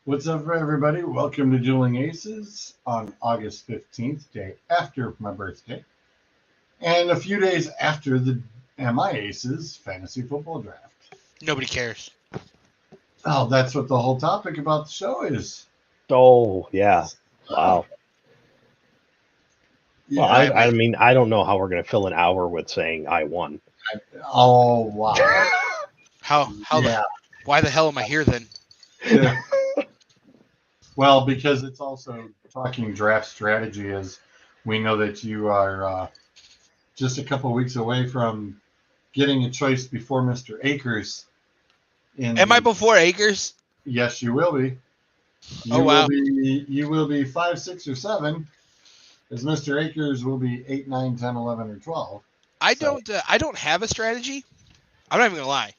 What's up, everybody? Welcome to Dueling Aces on August 15th, day after my birthday, and a few days after the Miaces fantasy football draft. Nobody cares. Oh, that's what the whole topic about the show is. Oh, yeah. Wow. Well, Yeah. I mean, I don't know how we're going to fill an hour with saying I won. Oh, wow. How Yeah. why the hell am I here then? Yeah. Well, because it's also talking draft strategy, as we know that you are just a couple weeks away from getting a choice before Mr. Akers in Am I the. before Acres? Yes, you will be. Oh You will wow. be you will be 5, 6, or 7, as Mr. Akers will be 8, 9, 10, 11, or 12. So I don't have a strategy. I'm not even gonna lie.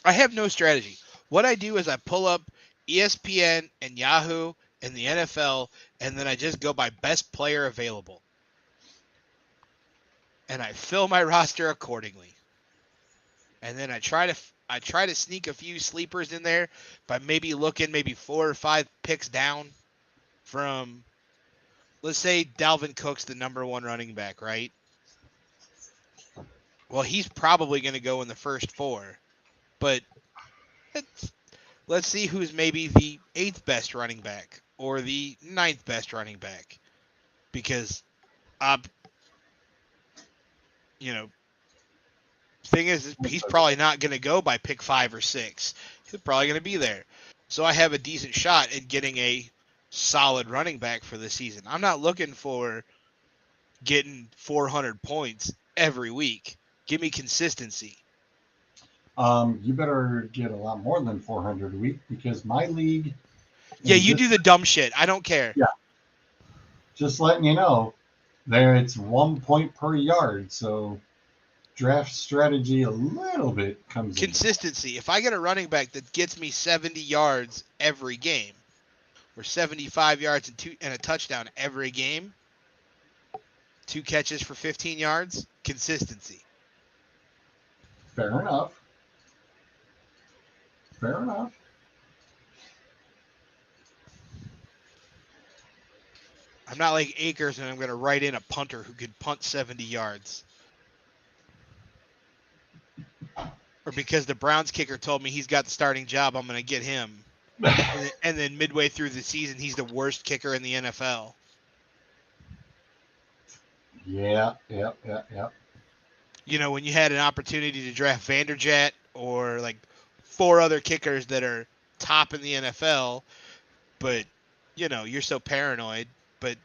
I have no strategy. What I do is I pull up ESPN and Yahoo and the NFL, and then I just go by best player available, and I fill my roster accordingly. And then I try to sneak a few sleepers in there by maybe looking maybe 4 or 5 picks down from, let's say Dalvin Cook's the number one running back, right? Well, he's probably going to go in the first 4, but let's see who's maybe the 8th best running back or the 9th best running back, because uh, you know, thing is he's probably not going to go by pick 5 or 6. He's probably going to be there, so I have a decent shot at getting a solid running back for the season. I'm not looking for getting 400 points every week. Give me consistency. you better get a lot more than 400 a week, because my league, Yeah, in you this, do the dumb shit. I don't care. yeah, just letting you know, there it's 1 point per yard. So draft strategy a little bit comes in. Consistency. If I get a running back that gets me 70 yards every game, or 75 yards and a touchdown every game, 2 catches for 15 yards, consistency. Fair enough. Fair enough. I'm not like Akers and I'm going to write in a punter who could punt 70 yards. Or because the Browns kicker told me he's got the starting job, I'm going to get him. And then midway through the season, he's the worst kicker in the NFL. Yeah, yep, yep, yep. You know, when you had an opportunity to draft Vanderjagt or like 4 other kickers that are top in the NFL, but, you know, you're so paranoid, but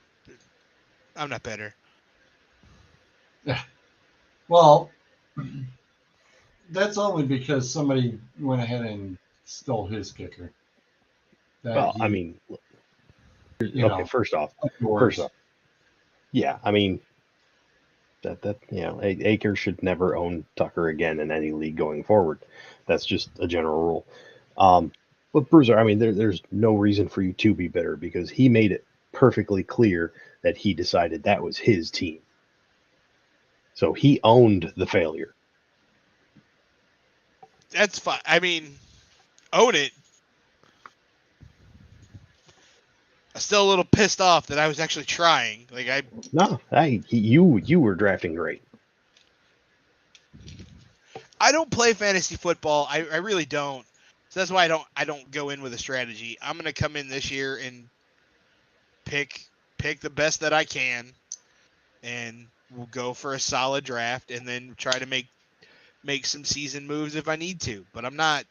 I'm not better. Well, that's only because somebody went ahead and stole his kicker. That Well, I he, mean, you okay, know, first off, yours. yeah, I mean, Akers should never own Tucker again in any league going forward. That's just a general rule. But Bruiser, I mean, there's no reason for you to be bitter because he made it perfectly clear that he decided that was his team. So he owned the failure. That's fine. I mean, own it. I'm still a little pissed off that I was actually trying. No, you were drafting great. I don't play fantasy football. I really don't. So that's why I don't go in with a strategy. I'm gonna come in this year and pick the best that I can, and we'll go for a solid draft, and then try to make some season moves if I need to. But I'm not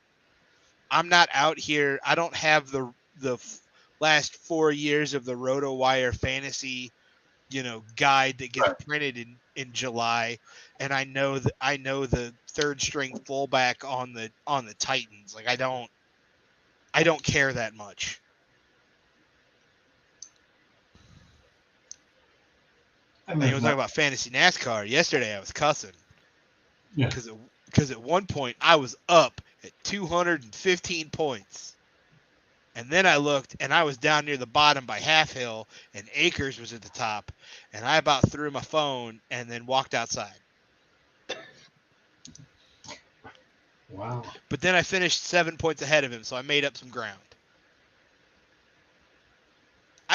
out here. I don't have the last 4 years of the RotoWire fantasy, guide that gets printed in July, and I know the third string fullback on the Titans. Like I don't care that much. And And you there's want to no, talk about fantasy NASCAR? Yesterday I was cussing yeah. because at one point I was up at 215 points. And then I looked, and I was down near the bottom by half hill, and Akers was at the top. And I about threw my phone and then walked outside. Wow. But then I finished 7 points ahead of him, so I made up some ground.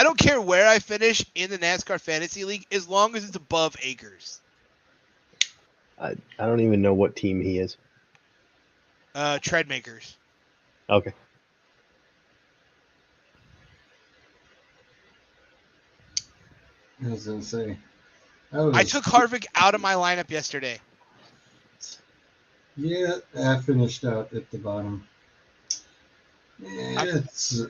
don't care where I finish in the NASCAR Fantasy League as long as it's above Akers. I don't even know what team he is. Treadmakers. Okay. I was gonna say. I took Harvick out of my lineup yesterday. Yeah, I finished out at the bottom. It's.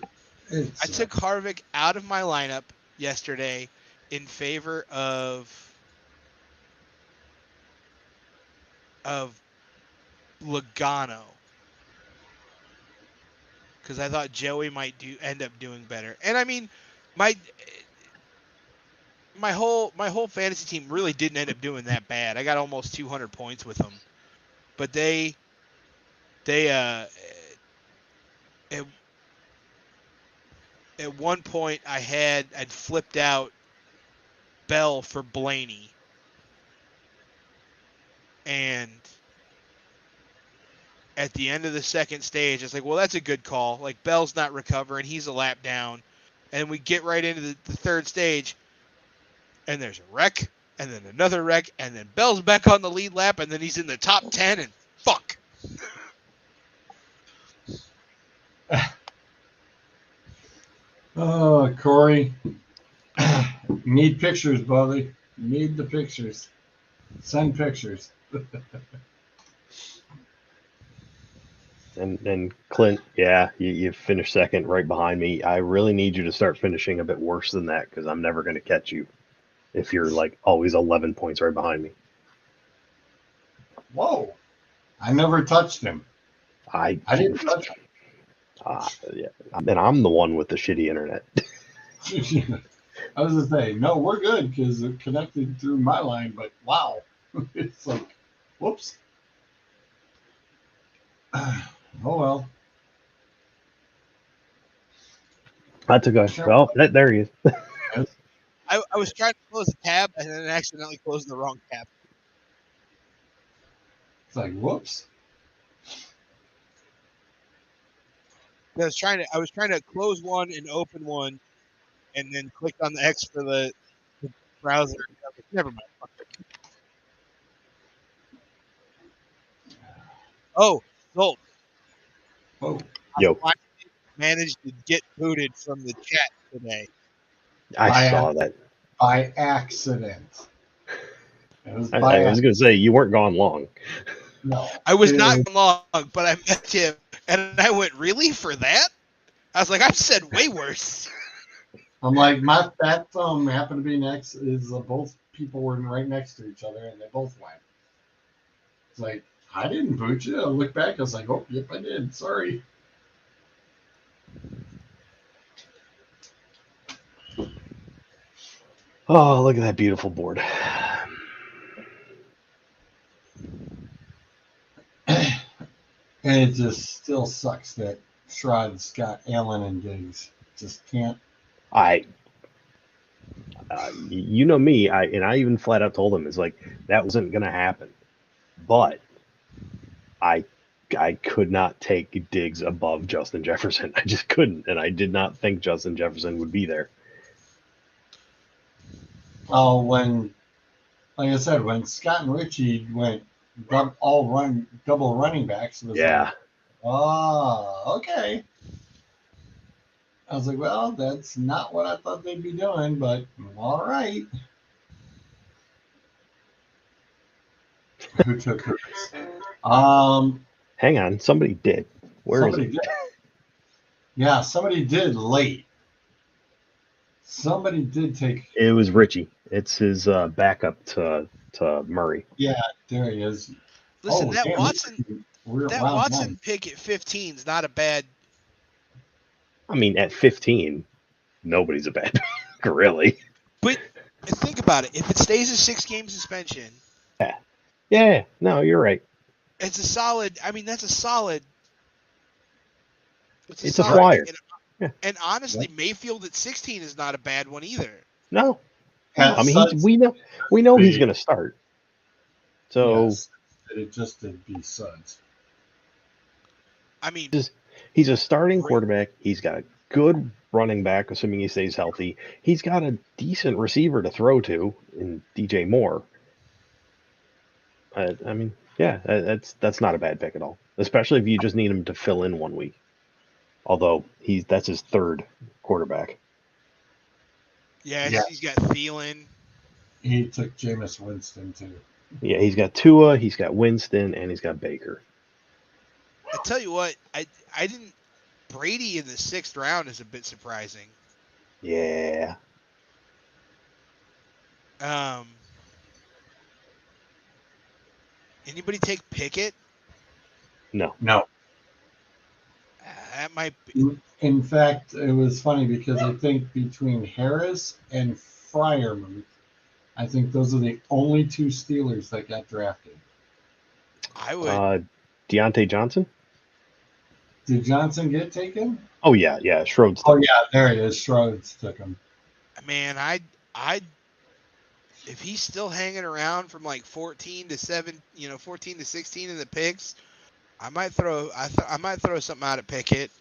I took Harvick out of my lineup yesterday in favor of Logano because I thought Joey might end up doing better. And I mean, my whole fantasy team really didn't end up doing that bad. I got almost 200 points with them, but they at one point I'd flipped out Bell for Blaney, and at the end of the second stage, it's like, well, that's a good call. Like, Bell's not recovering. He's a lap down. And we get right into the third stage, and there's a wreck, and then another wreck, and then Bell's back on the lead lap, and then he's in the top 10, and fuck. Oh, Corey. Need pictures, buddy. Need the pictures. Send pictures. And Clint, yeah, you finished second right behind me. I really need you to start finishing a bit worse than that because I'm never going to catch you if you're like always 11 points right behind me. Whoa. I never touched him. I didn't touch him. Yeah. And I'm the one with the shitty internet. I was going to say, no, we're good because it connected through my line, but wow. It's like, whoops. Oh, well. That's a good. Well, there he is. I was trying to close a tab and then accidentally closed the wrong tab. It's like, whoops. I was trying to close one and open one, and then clicked on the X for the browser. Never mind. Oh, Zolt. Oh. Yo. I managed to get booted from the chat today. I saw that. By accident. I was going to say, you weren't gone long. No. I was not long, but I met him, and I went, really, for that? I was like, I've said way worse. I'm like, my fat thumb happened to be next, both people were right next to each other, and they both went. It's like, I didn't boot you. I look back, I was like, oh, yep, I did. Sorry. Oh, look at that beautiful board. And it just still sucks that Shroud's got Allen and Diggs. Just can't. You know me, I even flat out told him, it's like, that wasn't going to happen. But I could not take Diggs above Justin Jefferson. I just couldn't, and I did not think Justin Jefferson would be there. Oh, like I said, when Scott and Richie went double running backs, it was like, okay. I was like, well, that's not what I thought they'd be doing, but all right. Who took hers? Hang on, somebody did. Where is it? Did. Yeah, somebody did late. Somebody did take. It was Richie. It's his backup to Murray. Yeah, there he is. Listen, Watson pick at 15 is not a bad. I mean, at 15, nobody's a bad pick, really. But think about it. If it stays a 6-game suspension. Yeah. No, you're right. It's a solid. I mean, that's a solid. It's a flyer. And honestly, Mayfield at 16 is not a bad one either. No. I mean, we know he's going to start. So yes, it just did be Suggs. I mean, he's a starting quarterback. He's got good running back, assuming he stays healthy. He's got a decent receiver to throw to in DJ Moore. I mean, yeah, that's not a bad pick at all, especially if you just need him to fill in 1 week. Although that's his third quarterback. Yes, Yeah. he's got Thielen. He took Jameis Winston too. Yeah, he's got Tua, he's got Winston, and he's got Baker. I tell you what, I didn't. Brady in the 6th round is a bit surprising. Yeah. Anybody take Pickett? No. That might be. In fact, it was funny because I think between Harris and Freiermuth, I think those are the only 2 Steelers that got drafted. I would. Deontay Johnson? Did Johnson get taken? Oh, yeah. Schroeds. Oh, yeah, there it is. Schroeds took him. Man, if he's still hanging around from like 14 to 16 in the picks, I might throw something out at Pickett.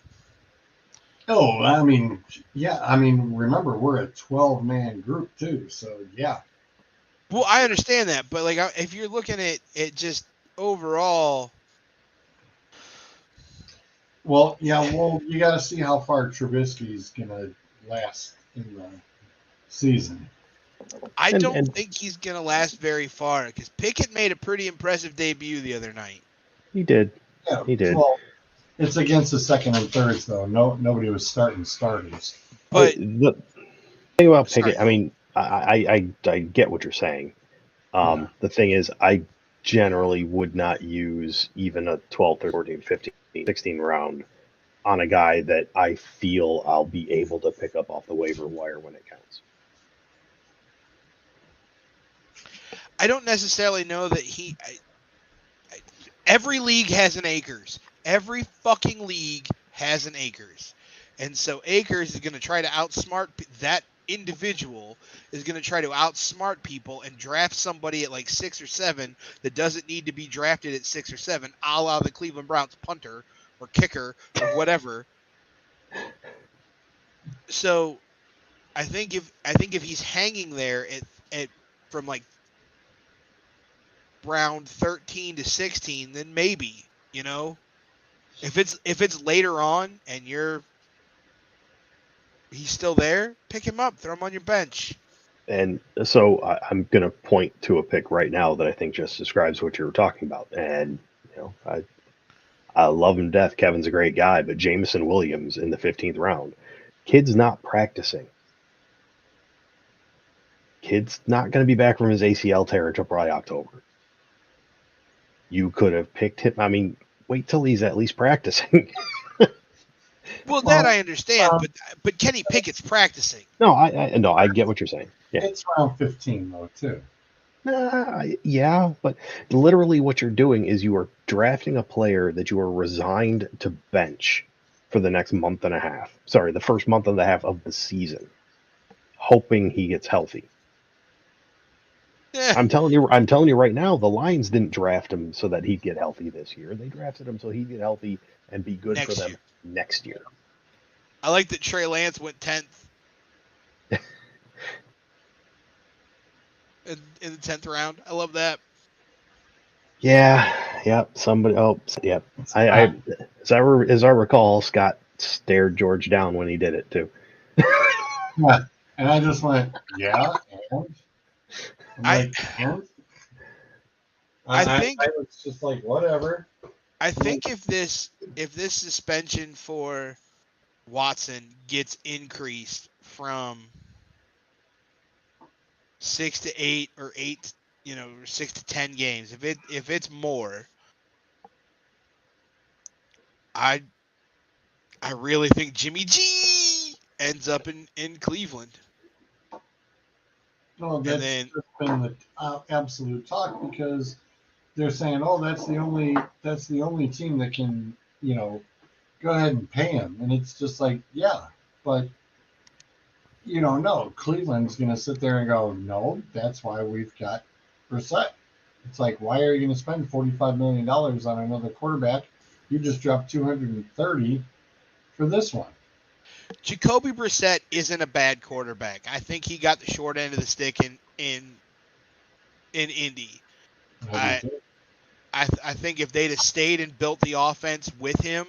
Oh, I mean, yeah. I mean, remember, we're a 12-man group, too. So, yeah. Well, I understand that. But, like, if you're looking at it just overall. Well, yeah, you got to see how far Trubisky's going to last in the season. I don't think he's going to last very far because Pickett made a pretty impressive debut the other night. He did. Yeah, he did. Well, it's against the second and thirds, though. Nobody was starting starters. But the thing about Pickett, I mean, I get what you're saying. The thing is, I generally would not use even a 12, 13, 14, 15, 16 round on a guy that I feel I'll be able to pick up off the waiver wire when it counts. I don't necessarily know that every league has an Akers. Every fucking league has an Akers. And so Akers is going to try to outsmart that individual is going to try to outsmart people and draft somebody at like 6 or 7 that doesn't need to be drafted at 6 or 7, a la the Cleveland Browns punter or kicker or whatever. So I think if he's hanging there at from like round 13 to 16, then maybe, if it's later on and he's still there, pick him up, throw him on your bench. And so I'm going to point to a pick right now that I think just describes what you were talking about. And, I love him to death. Kevin's a great guy, but Jameson Williams in the 15th round, kid's not practicing. Kid's not going to be back from his ACL tear until probably October. You could have picked him. I mean, wait till he's at least practicing. Well, that I understand, but Kenny Pickett's practicing. No, I get what you're saying. Yeah. It's round 15 though, too. Yeah, but literally what you're doing is you are drafting a player that you are resigned to bench for the next month and a half. Sorry, the first month and a half of the season, hoping he gets healthy. I'm telling you right now, the Lions didn't draft him so that he'd get healthy this year. They drafted him so he'd get healthy and be good for them next year. I like that Trey Lance went 10th. in the 10th round. I love that. Yeah, somebody. Oh, yeah. As I recall, Scott stared George down when he did it too. Yeah, and I just went, yeah, and I think I was just like, whatever. I think if this suspension for Watson gets increased from 6 to 8 or 8, 6 to 10 games, if it's more, I really think Jimmy G ends up in Cleveland. Well, that's been the absolute talk because they're saying, oh, that's the only team that can, go ahead and pay him. And it's just like, yeah, but, no, Cleveland's going to sit there and go, no, that's why we've got Brissett. It's like, why are you going to spend $45 million on another quarterback? You just dropped $230 for this one. Jacoby Brissett isn't a bad quarterback. I think he got the short end of the stick in Indy. I I do too. I think if they'd have stayed and built the offense with him,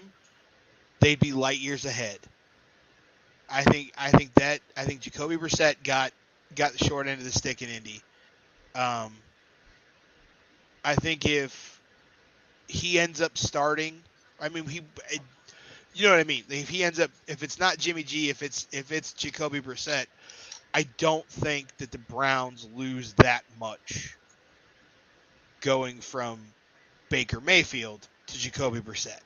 they'd be light years ahead. I think Jacoby Brissett got the short end of the stick in Indy. I think if he ends up starting, I mean you know what I mean. If he ends up, if it's not Jimmy G, if it's Jacoby Brissett, I don't think that the Browns lose that much going from Baker Mayfield to Jacoby Brissett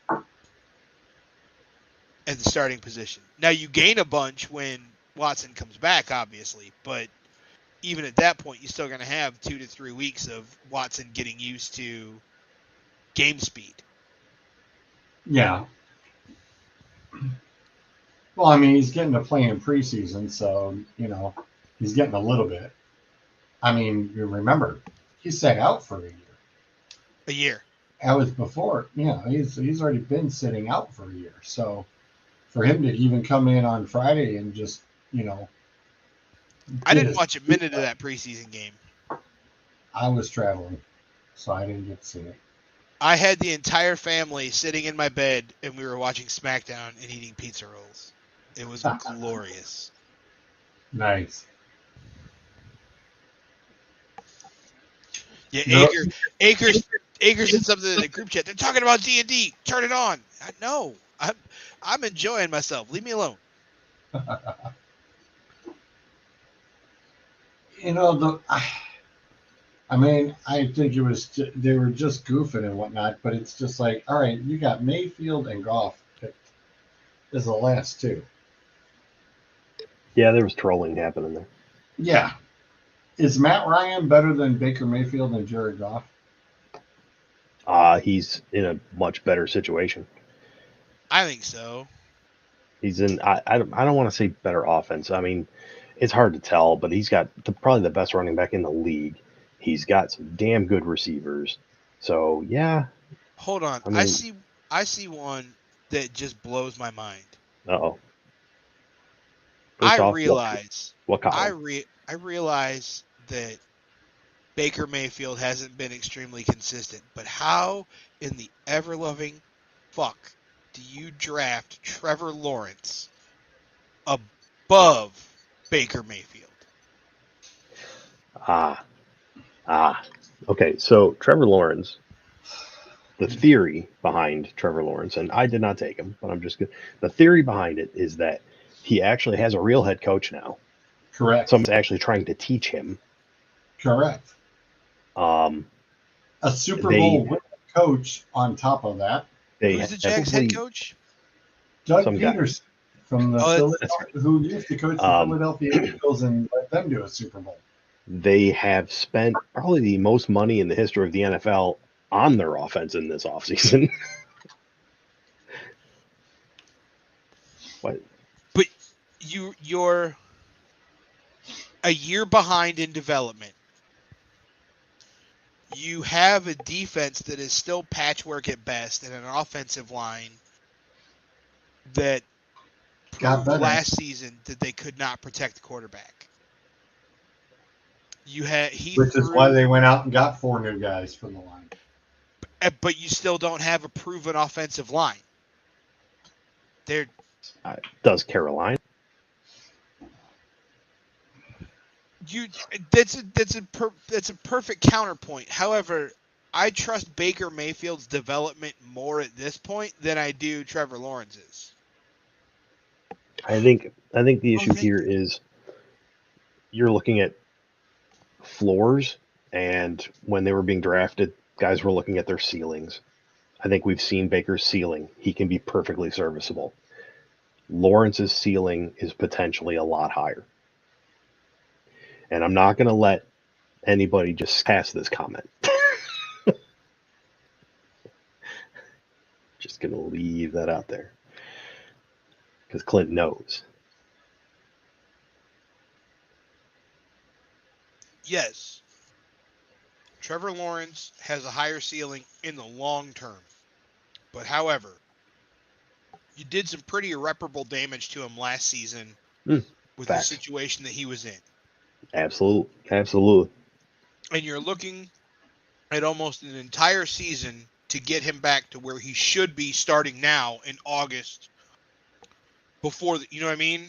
at the starting position. Now you gain a bunch when Watson comes back, obviously, but even at that point, you're still going to have 2 to 3 weeks of Watson getting used to game speed. Yeah. Well, I mean, he's getting to play in preseason, so he's getting a little bit. I mean, you remember he sat out for a year. A year. That was before. He's already been sitting out for a year. So for him to even come in on Friday and just I get didn't his, watch a minute of that preseason game. I was traveling, so I didn't get to see it. I had the entire family sitting in my bed, and we were watching SmackDown and eating pizza rolls. It was glorious. Nice. Yeah, No, Akers said something in the group chat. They're talking about D&D. Turn it on. No, I'm enjoying myself. Leave me alone. I mean, I think they were just goofing and whatnot, but it's just like, all right, you got Mayfield and Goff picked as the last two. Yeah, there was trolling happening there. Yeah. Is Matt Ryan better than Baker Mayfield and Jared Goff? He's in a much better situation. I think so. He's in. I don't want to say better offense. I mean, it's hard to tell, but he's got probably the best running back in the league. He's got some damn good receivers. So yeah. Hold on. I mean, I see one that just blows my mind. oh. I First off, realize what column? I realize that Baker Mayfield hasn't been extremely consistent, but how in the ever loving fuck do you draft Trevor Lawrence above Baker Mayfield? Ah, Okay, so Trevor Lawrence, the theory behind Trevor Lawrence, and I did not take him, but I'm just good. The theory behind it is that he actually has a real head coach now. Correct. Someone's actually trying to teach him. Correct. Um, A Super they Bowl winning coach on top of that. they Who's the have Jags head coach? Doug some guy. Peterson from the who used to coach the Philadelphia Eagles and let them do a Super Bowl. They have spent probably the most money in the history of the NFL on their offense in this offseason. What? But you're a year behind in development. You have a defense that is still patchwork at best and an offensive line that Got proved better. last season that they could not protect the quarterback. Which is why they went out and got 4 new guys from the line. But you still don't have a proven offensive line. Does Carolina? That's a perfect counterpoint. However, I trust Baker Mayfield's development more at this point than I do Trevor Lawrence's. I think the issue here is you're looking at floors, and when they were being drafted, guys were looking at their ceilings. I think we've seen Baker's ceiling. He can be perfectly serviceable. Lawrence's ceiling is potentially a lot higher. And I'm not going to let anybody just pass this comment. Just going to leave that out there. Because Clint knows. Yes. Trevor Lawrence has a higher ceiling in the long term. But however, you did some pretty irreparable damage to him last season with Facts. the situation that he was in. Absolutely. And you're looking at almost an entire season to get him back to where he should be starting now in August. Before you know what I mean?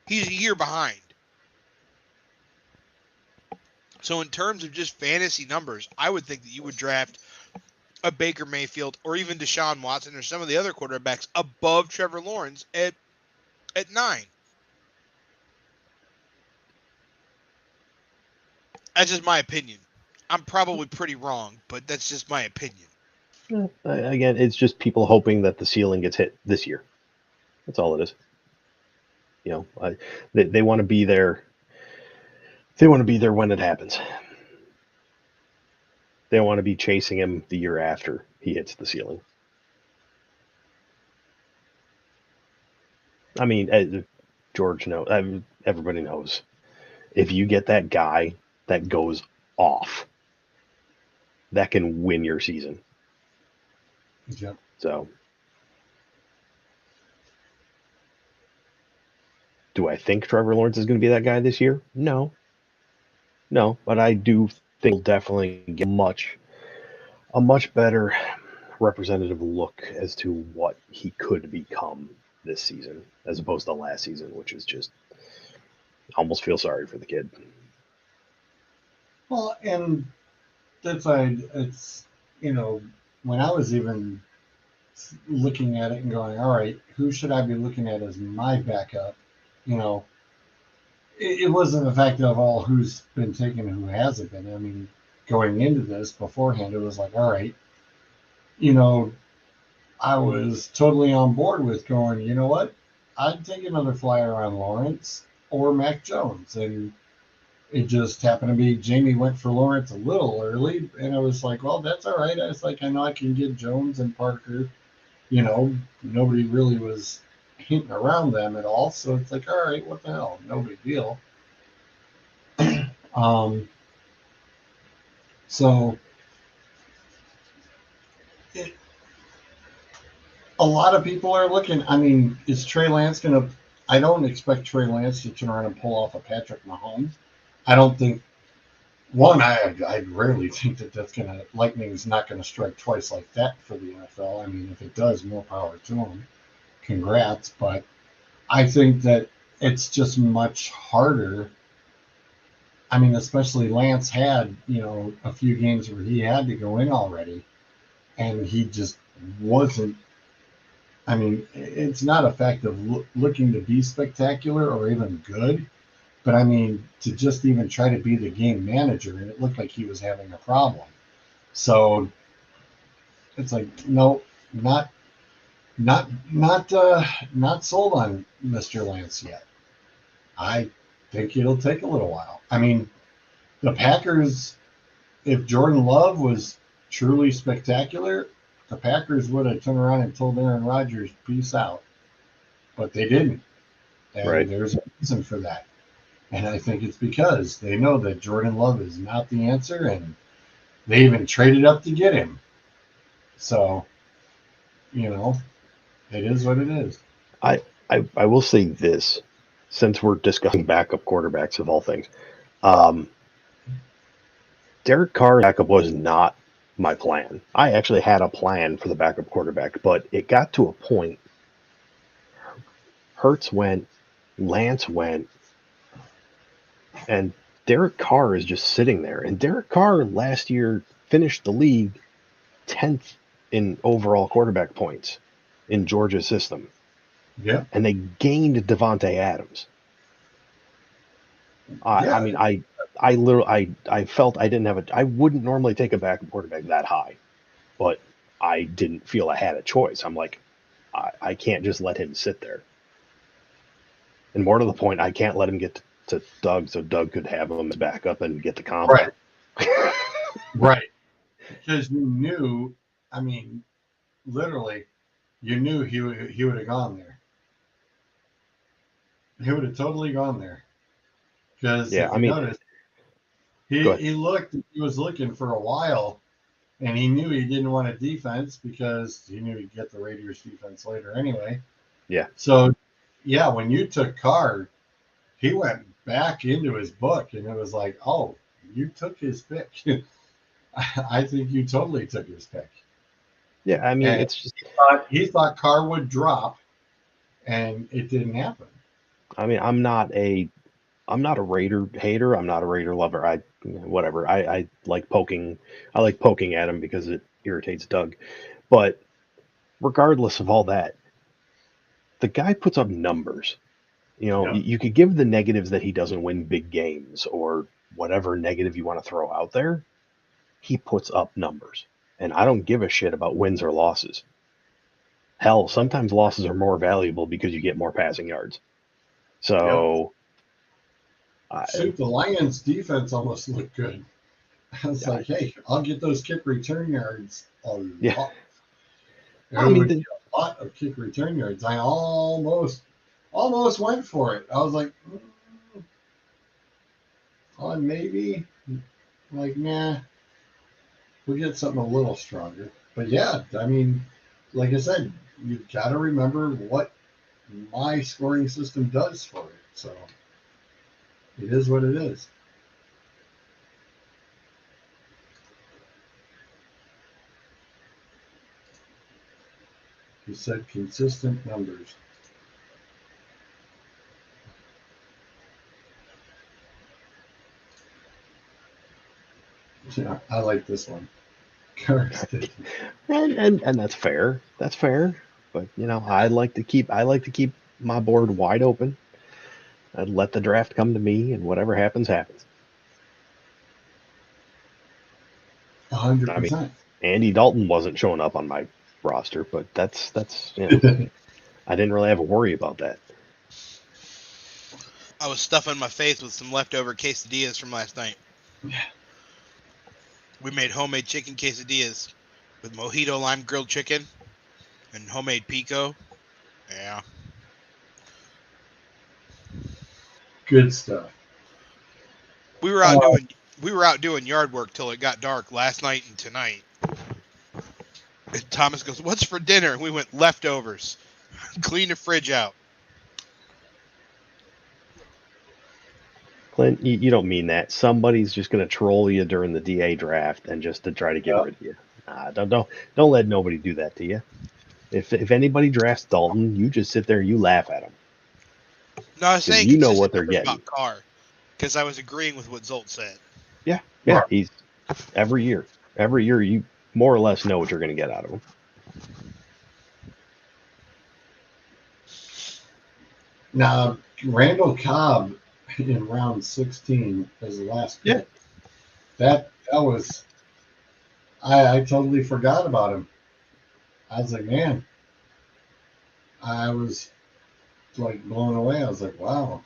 He's a year behind. So in terms of just fantasy numbers, I would think that you would draft a Baker Mayfield or even Deshaun Watson or some of the other quarterbacks above Trevor Lawrence at 9. That's just my opinion. I'm probably pretty wrong, but that's just my opinion. Again, it's just people hoping that the ceiling gets hit this year. That's all it is. You know, they want to be there. They want to be there when it happens. They want to be chasing him the year after he hits the ceiling. I mean, George knows. Everybody knows. If you get that guy that goes off, that can win your season. Yep. So, do I think Trevor Lawrence is going to be that guy this year? No, but I do think he'll definitely get a much better representative look as to what he could become this season, as opposed to last season, which is just almost feel sorry for the kid. Well, and that's why it's, when I was even looking at it and going, all right, who should I be looking at as my backup? It wasn't the fact of all who's been taken and who hasn't been. I mean, going into this beforehand, it was like, all right, I was totally on board with going, you know what? I'd take another flyer on Lawrence or Mac Jones. And it just happened to be Jamie went for Lawrence a little early. And I was like, well, that's all right. I was like, I know I can get Jones and Parker. Nobody really was hinting around them at all. So it's like, all right, what the hell? No big deal. So a lot of people are looking. I mean, is Trey Lance going to? I don't expect Trey Lance to turn around and pull off a Patrick Mahomes. I don't think. One, I rarely think that's going to. Lightning's not going to strike twice like that for the NFL. I mean, if it does, more power to him. Congrats, but I think that it's just much harder. I mean, especially Lance had, a few games where he had to go in already, and he just wasn't. I mean, it's not a fact of looking to be spectacular or even good, but I mean, to just even try to be the game manager, and it looked like he was having a problem. So it's like, no, not sold on Mr. Lance yet. I think it'll take a little while. I mean, the Packers, if Jordan Love was truly spectacular, the Packers would have turned around and told Aaron Rodgers, peace out. But they didn't. And Right. There's a reason for that. And I think it's because they know that Jordan Love is not the answer, and they even traded up to get him. So, it is what it is. I will say this, since we're discussing backup quarterbacks of all things. Derek Carr's backup was not my plan. I actually had a plan for the backup quarterback, but it got to a point. Hurts went, Lance went, and Derek Carr is just sitting there. And Derek Carr last year finished the league 10th in overall quarterback points in Georgia's system. Yeah. And they gained Devontae Adams. I mean, I literally, I felt I didn't have I wouldn't normally take a backup quarterback that high, but I didn't feel I had a choice. I'm like, I can't just let him sit there. And more to the point, I can't let him get to Doug so Doug could have him as backup and get the combo. Right. Right. Because you knew, I mean, literally, you knew he would have gone there. He would have totally gone there. Because if you notice, he was looking for a while, and he knew he didn't want a defense because he knew he'd get the Raiders defense later anyway. Yeah. So, yeah, when you took Carr, he went back into his book, and it was like, oh, you took his pick. I think you totally took his pick. Yeah, I mean, And it's just, he thought Carr would drop, and it didn't happen. I mean, I'm not a Raider hater. I'm not a Raider lover. Whatever. I like poking. I like poking at him because it irritates Doug. But regardless of all that, the guy puts up numbers. Yeah. You could give the negatives that he doesn't win big games or whatever negative you want to throw out there. He puts up numbers, and I don't give a shit about wins or losses. Hell, sometimes losses are more valuable because you get more passing yards. So, Shoot, the Lions' defense almost looked good. I was like, hey, I'll get those kick return yards a yeah. lot. I mean, A lot of kick return yards. I almost went for it. I was like, maybe. Like, nah, we'll get something a little stronger. But yeah, I mean, like I said, you've got to remember what my scoring system does for it. So it is what it is. You said consistent numbers. Yeah, I like this one. and that's fair. That's fair. But I like to keep my board wide open. I'd let the draft come to me, and whatever happens, happens. 100%. I mean, Andy Dalton wasn't showing up on my roster, but that's I didn't really have a worry about that. I was stuffing my face with some leftover quesadillas from last night. Yeah. We made homemade chicken quesadillas with mojito lime grilled chicken and homemade pico. Yeah. Good stuff. We were out doing yard work till it got dark last night and tonight. And Thomas goes, "What's for dinner?" And we went leftovers. Clean the fridge out. Clint, you don't mean that. Somebody's just going to troll you during the DA draft and just to try to get rid of you. Don't let nobody do that to you. If anybody drafts Dalton, you just sit there and you laugh at them. No, I was saying you know what they're getting. About Carr, because I was agreeing with what Zolt said. Yeah. He's every year you more or less know what you're going to get out of him. Now, Randall Cobb in round 16 as the last pick. That was, I totally forgot about him. I was like, man, I was like blown away. I was like, wow,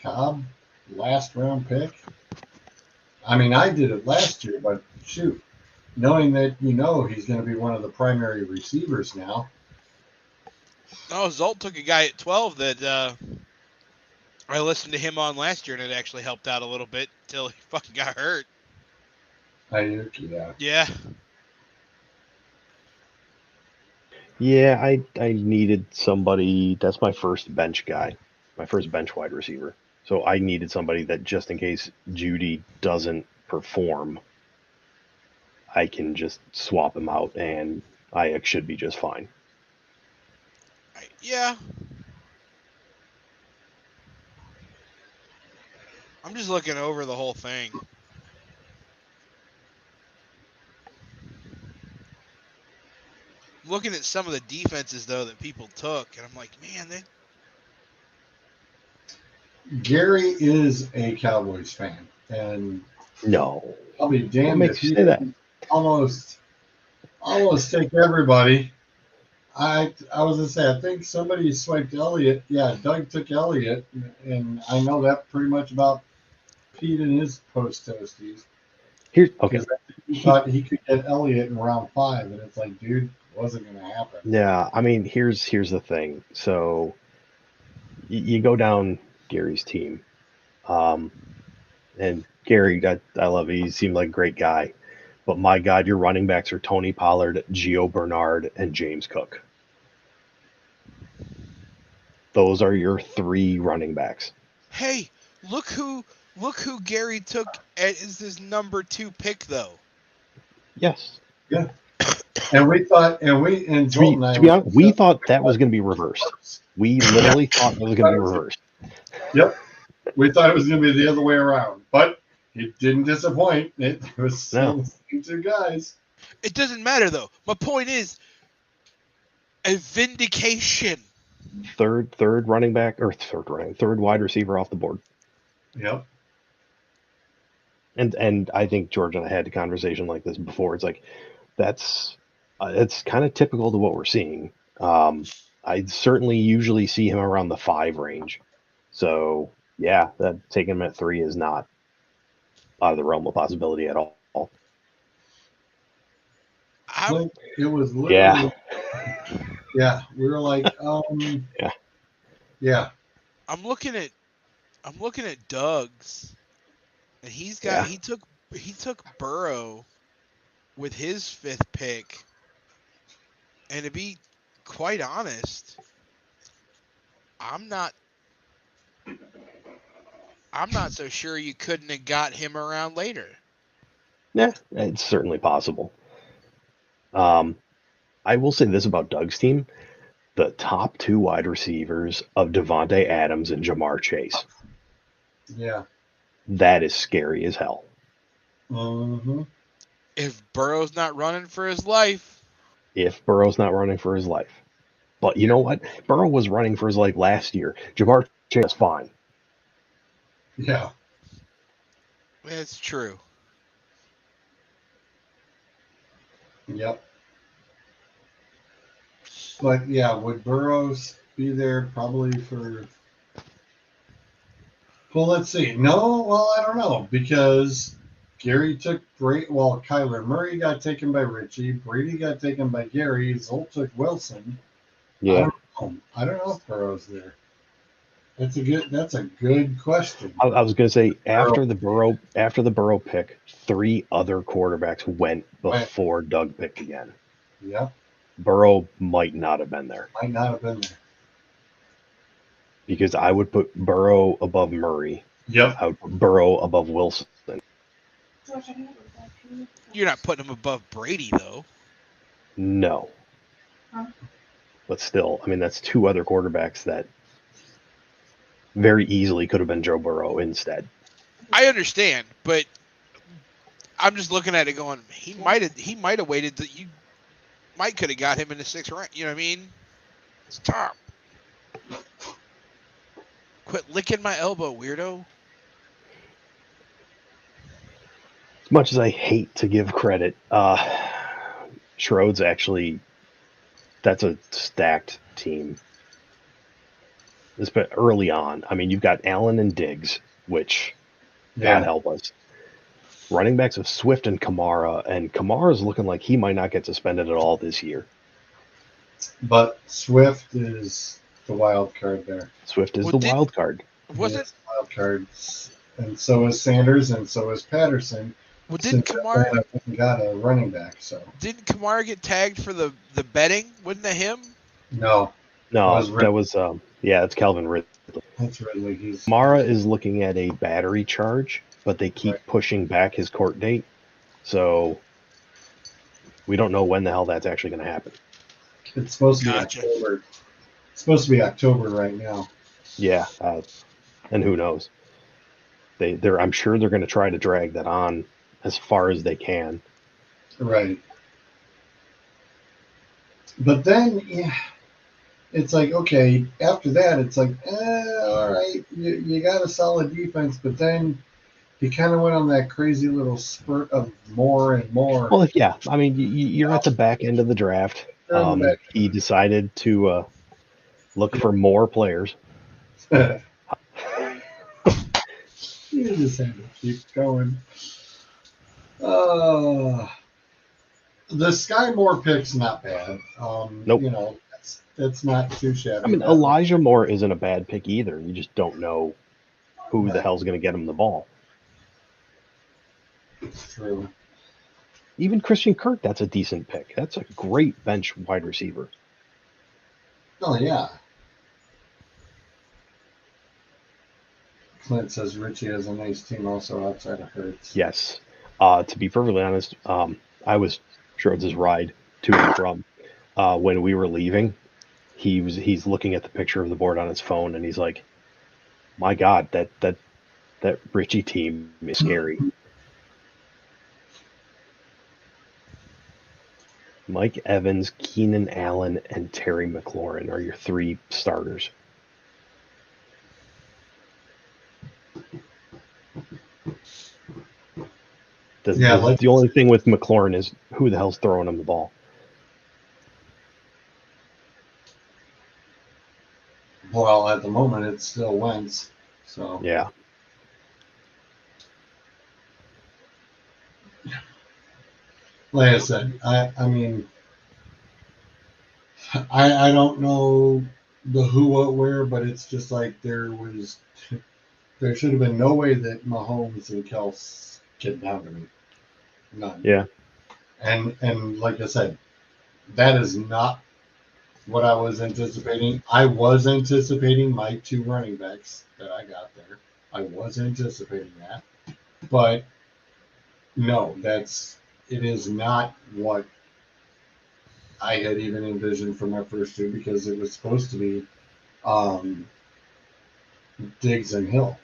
Cobb, last round pick. I mean, I did it last year, but shoot, knowing that he's going to be one of the primary receivers now. No, Zolt took a guy at 12 that I listened to him on last year, and it actually helped out a little bit until he fucking got hurt. Yeah. Yeah, I needed somebody. That's my first bench guy, my first bench wide receiver. So I needed somebody that just in case Judy doesn't perform, I can just swap him out and Ajax should be just fine. Yeah. I'm just looking over the whole thing. Looking at some of the defenses, though, that people took, and I'm like, man, Gary is a Cowboys fan, and no, I'll be damned makes if you say that. Almost take everybody. I was gonna say I think somebody swiped Elliott. Yeah, Doug took Elliott, and I know that pretty much about Pete and his post toasties. Okay. He thought he could get Elliott in round 5, and it's like, dude, it wasn't gonna happen. Yeah, I mean, here's the thing. So you go down Gary's team, and Gary, I love it. He seemed like a great guy. But my God, your running backs are Tony Pollard, Gio Bernard, and James Cook. Those are your 3 running backs. Hey, look who Gary took as his number 2 pick though. Yes. Yeah. And we thought, and Joel and I To be were honest, we thought that was going to be reversed. We literally thought that was going to be reversed. Yep. We thought it was going to be the other way around, but it didn't disappoint. It was still the same 2 guys. It doesn't matter though. My point is a vindication. Third running back or third wide receiver off the board. Yep. And I think George and I had a conversation like this before. It's like it's kind of typical to what we're seeing. I certainly usually see him around the 5 range. So yeah, that taking him at 3 is not out of the realm of possibility at all. It was literally yeah. We were like, yeah. I'm looking at Doug's, and he took Burrow with his 5th pick, and to be quite honest, I'm not so sure you couldn't have got him around later. Yeah, it's certainly possible. I will say this about Doug's team. The top 2 wide receivers of Devontae Adams and Jamar Chase. Yeah. That is scary as hell. Mm-hmm. If Burrow's not running for his life. But you know what? Burrow was running for his life last year. Jamar Chase is fine. Yeah. That's true. Yep. But yeah, would Burrows be there probably for? Well, let's see. No, well, I don't know because Gary took Kyler Murray got taken by Richie. Brady got taken by Gary. Zolt took Wilson. Yeah. I don't know if Burrow's there. That's a good question. I was going to say after the Burrow pick, 3 other quarterbacks went before Doug picked again. Yep. Burrow might not have been there. Might not have been there. Because I would put Burrow above Murray. Yep. I would put Burrow above Wilson. You're not putting him above Brady, though. No. Huh? But still, I mean, that's 2 other quarterbacks that very easily could have been Joe Burrow instead. I understand, but I'm just looking at it going, he might have waited that you might could have got him in the 6th round. You know what I mean? It's top. Quit licking my elbow, weirdo. As much as I hate to give credit, Schroed's actually, that's a stacked team. It's been early on. I mean, you've got Allen and Diggs, which God help us. Running backs of Swift and Kamara's looking like he might not get suspended at all this year. But Swift is the wild card there. Swift is the wild card. Was it wild card? And so is Sanders, and so is Patterson. Well, didn't Kamara got a running back? So didn't Kamara get tagged for the betting? Wasn't that him? No, that was it's Calvin Ridley. That's Ridley. Kamara is looking at a battery charge, but they keep pushing back his court date, so we don't know when the hell that's actually going to happen. It's supposed to be October. It's supposed to be October right now. Yeah, and who knows? I'm sure they're going to try to drag that on as far as they can. Right. But then, it's like, okay, after that, it's like, all right, you got a solid defense, but then he kind of went on that crazy little spurt of more and more. Well, yeah, I mean, you're at the back end of the draft. He decided to look for more players. You just have to keep going. The Sky Moore pick's not bad. Nope. You know, that's not too shabby. I mean, Elijah Moore isn't a bad pick either. You just don't know who the hell's going to get him the ball. It's true. Even Christian Kirk, that's a decent pick. That's a great bench wide receiver. Oh, yeah. Clint says Richie has a nice team also outside of Hurts. Yes. To be perfectly honest, I was Schroeds' ride to and from. When we were leaving, he's looking at the picture of the board on his phone, and he's like, "My God, that Richie team is scary." Mike Evans, Keenan Allen, and Terry McLaurin are your three starters. The only thing with McLaurin is who the hell's throwing him the ball. Well, at the moment, it's still Wentz. So yeah. Like I said, I mean, I don't know the who, what, where, but it's just like there should have been no way that Mahomes and Kels get down to me. None. Yeah. And like I said, that is not what I was anticipating. I was anticipating my two running backs that I got there. I was anticipating that. But no, it is not what I had even envisioned for my first two, because it was supposed to be Diggs and Hill.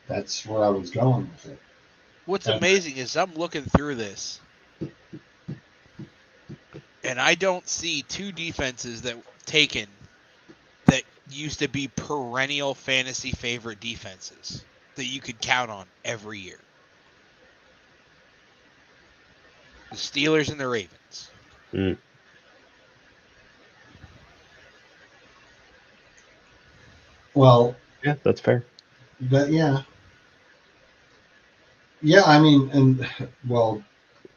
That's where I was going with it. What's amazing is I'm looking through this, and I don't see two defenses that used to be perennial fantasy favorite defenses that you could count on every year. The Steelers and the Ravens. Mm. Well, yeah, that's fair. Yeah. Yeah, I mean, and well,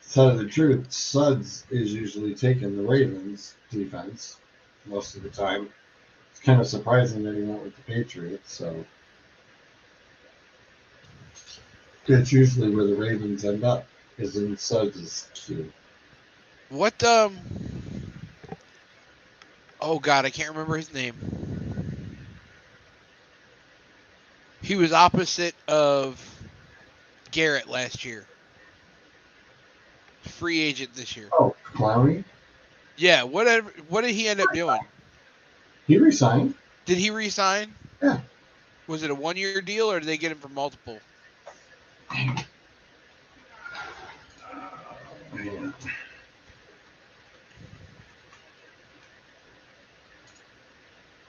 to tell you the truth, Suds is usually taking the Ravens defense most of the time. It's kind of surprising that he went with the Patriots, so that's usually where the Ravens end up, is in Suds' queue. What oh God, I can't remember his name. He was opposite of Garrett last year. Free agent this year. Oh, Clowney? Yeah, what did he end up doing? He resigned. Did he resign? Yeah. Was it a 1-year deal, or did they get him for multiple? Yeah.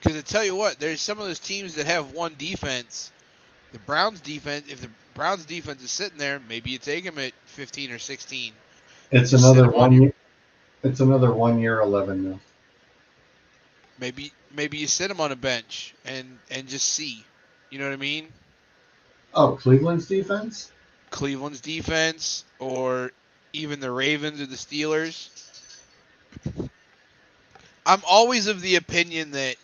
Because I tell you what, there's some of those teams that have one defense. The Browns defense, if the Browns defense is sitting there, maybe you take them at 15 or 16. It's another 1 year. It's another 1 year, 11 mil. Maybe you sit them on a bench and just see. You know what I mean? Oh, Cleveland's defense? Cleveland's defense, or even the Ravens or the Steelers. I'm always of the opinion that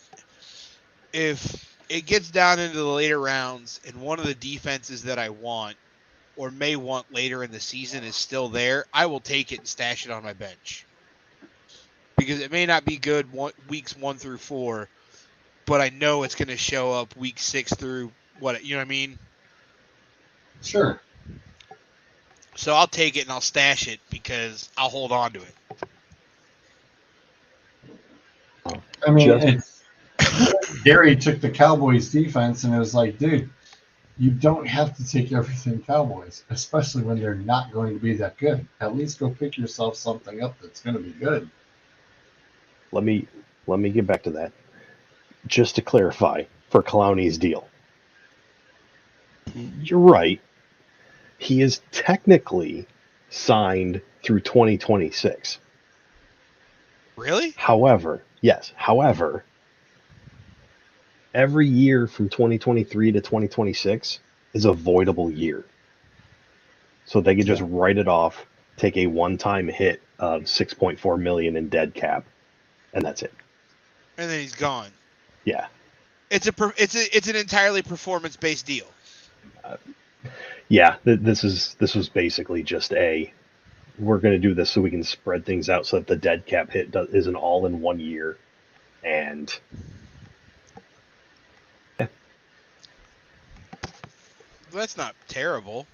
if it gets down into the later rounds and one of the defenses that I want or may want later in the season is still there, I will take it and stash it on my bench. Because it may not be good weeks 1 through 4, but I know it's going to show up week 6 through what, you know what I mean? Sure. So I'll take it and I'll stash it because I'll hold on to it. I mean, Gary took the Cowboys defense and it was like, dude, you don't have to take everything Cowboys, especially when they're not going to be that good. At least go pick yourself something up that's going to be good. Let me get back to that. Just to clarify, for Clowney's deal, you're right. He is technically signed through 2026. Really? However, every year from 2023 to 2026 is a voidable year. So they could just write it off, take a one-time hit of $6.4 million in dead cap, and that's it. And then he's gone. Yeah. It's an entirely performance-based deal. This was basically just we're going to do this so we can spread things out so that the dead cap hit isn't all in 1 year, and That's not terrible.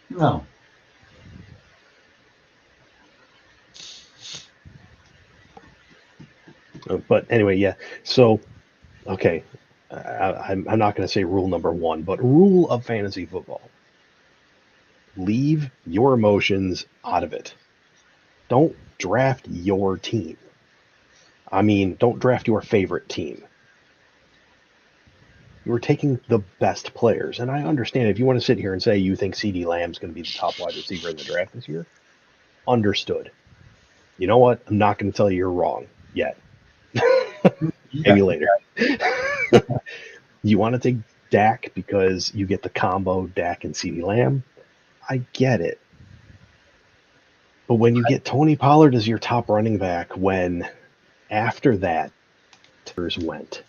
No. But anyway, yeah. So, okay, I'm not going to say rule number one, but rule of fantasy football: leave your emotions out of it. Don't draft your team. I mean, don't draft your favorite team. You are taking the best players, and I understand if you want to sit here and say you think CeeDee Lamb's going to be the top wide receiver in the draft this year. Understood. You know what? I'm not going to tell you you're wrong yet. Maybe later. You want to take Dak because you get the combo Dak and CeeDee Lamb. I get it. But when you get Tony Pollard as your top running back, when after that, went,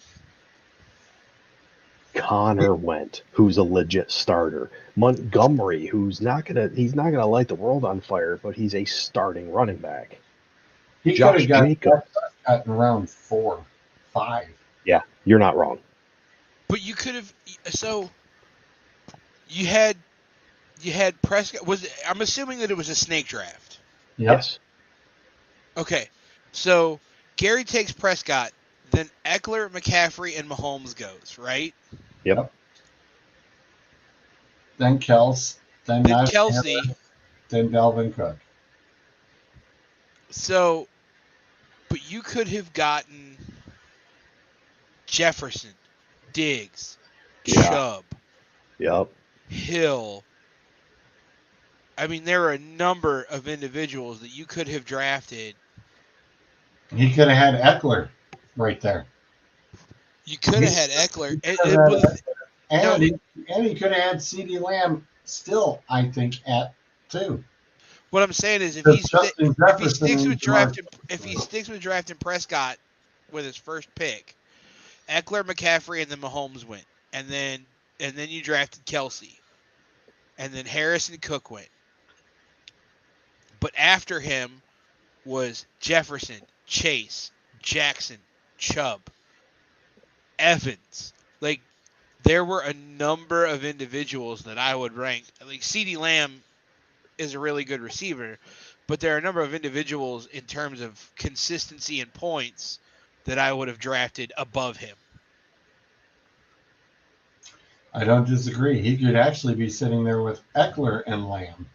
Connor went, who's a legit starter. Montgomery, he's not gonna light the world on fire, but he's a starting running back. He could Josh have got Jacobs in round 4, 5. Yeah, you're not wrong. But you could have. So you had Prescott. I'm assuming that it was a snake draft. Yep. Yes. Okay, so Gary takes Prescott, then Eckler, McCaffrey, and Mahomes goes, right? Yep. Then Kels. Then Kelsey. Then Dalvin Cook. So, but you could have gotten Jefferson, Diggs, Chubb, Yep. Hill. I mean, there are a number of individuals that you could have drafted. He could have had Eckler right there. You could have had Eckler. And he could have had CeeDee Lamb still, I think, at 2. What I'm saying is, if he sticks with drafting Prescott with his first pick, Eckler, McCaffrey, and then Mahomes went, and then you drafted Kelsey, and then Harris and Cook went. But after him was Jefferson, Chase, Jackson, Chubb, Evans. Like, there were a number of individuals that I would rank. Like, CeeDee Lamb is a really good receiver, but there are a number of individuals in terms of consistency and points that I would have drafted above him. I don't disagree. He could actually be sitting there with Eckler and Lamb.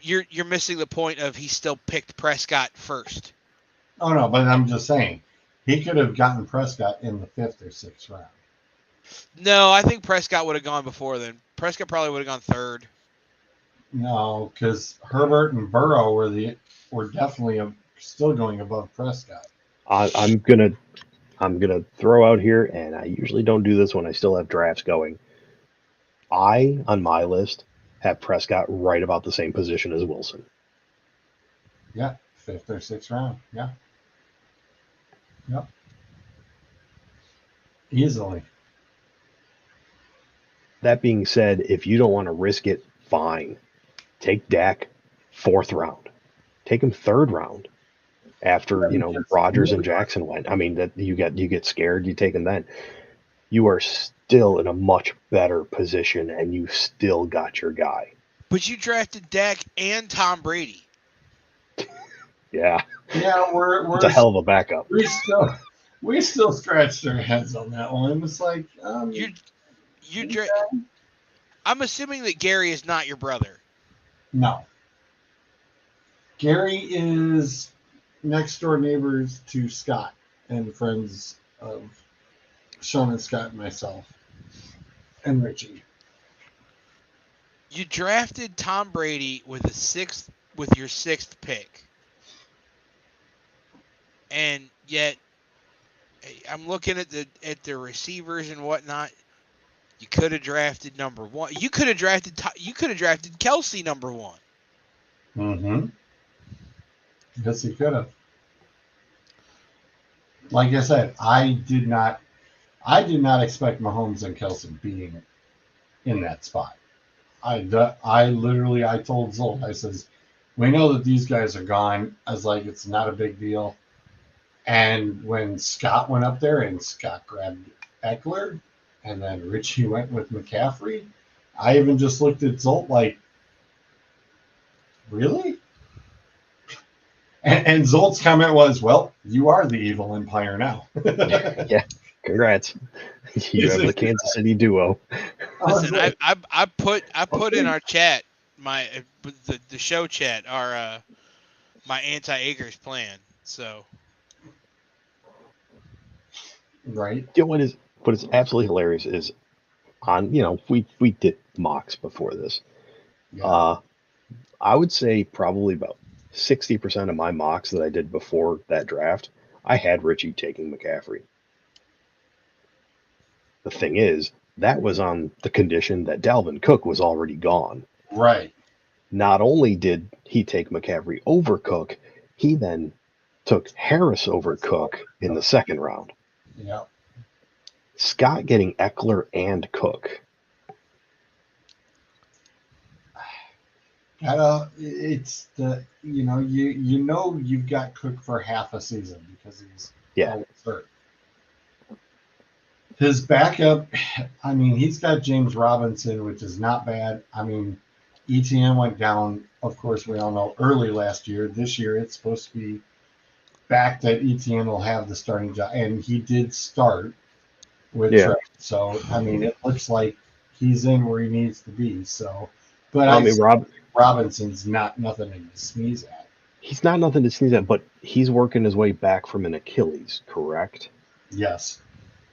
You're missing the point of he still picked Prescott first. Oh, no, but I'm just saying. He could have gotten Prescott in the 5th or 6th round. No, I think Prescott would have gone before then. Prescott probably would have gone 3rd. No, because Herbert and Burrow were definitely still going above Prescott. I'm gonna throw out here, and I usually don't do this when I still have drafts going. I, on my list, have Prescott right about the same position as Wilson. Yeah, 5th or 6th round. Yeah. Yep. Easily. That being said, if you don't want to risk it, fine. Take Dak 4th round. Take him 3rd round. After Rodgers and Jackson went. I mean, that you get scared, you take him then. You are still in a much better position, and you still got your guy. But you drafted Dak and Tom Brady. Yeah. Yeah, we're it's a hell of a backup. We still scratched our heads on that one. It's like I'm assuming that Gary is not your brother. No. Gary is next door neighbors to Scott and friends of Sean and Scott and myself and Richie. You drafted Tom Brady with your 6th pick. And yet I'm looking at the receivers and whatnot. You could have drafted number 1. You could have drafted Kelsey number 1. Mm-hmm. Yes, he could have. Like I said, I did not expect Mahomes and Kelsey being in that spot. I told Zolt, I says, we know that these guys are gone. I was like, it's not a big deal. And when Scott went up there and Scott grabbed Eckler and then Richie went with McCaffrey. I even just looked at Zolt like, really? And Zolt's comment was, well, you are the evil empire now. Yeah, congrats. You have the Kansas City duo. Listen, I put in our chat the show chat our my anti-Akers plan. So right. You know what is absolutely hilarious is on we did mocks before this. Yeah. I would say probably about 60% of my mocks that I did before that draft, I had Richie taking McCaffrey. The thing is, that was on the condition that Dalvin Cook was already gone. Right. Not only did he take McCaffrey over Cook, he then took Harris over Cook in the second round. Yeah. Scott getting Eckler and Cook. It's you've got Cook for half a season because he's always hurt. His backup, I mean, he's got James Robinson, which is not bad. I mean, ETN went down, of course, we all know, early last year. This year, it's supposed to be back that ETN will have the starting job, and he did start with Trevor. So, I mean, it looks like he's in where he needs to be. So, but I mean, Robinson's not nothing to sneeze at. He's not nothing to sneeze at, but he's working his way back from an Achilles, correct? Yes.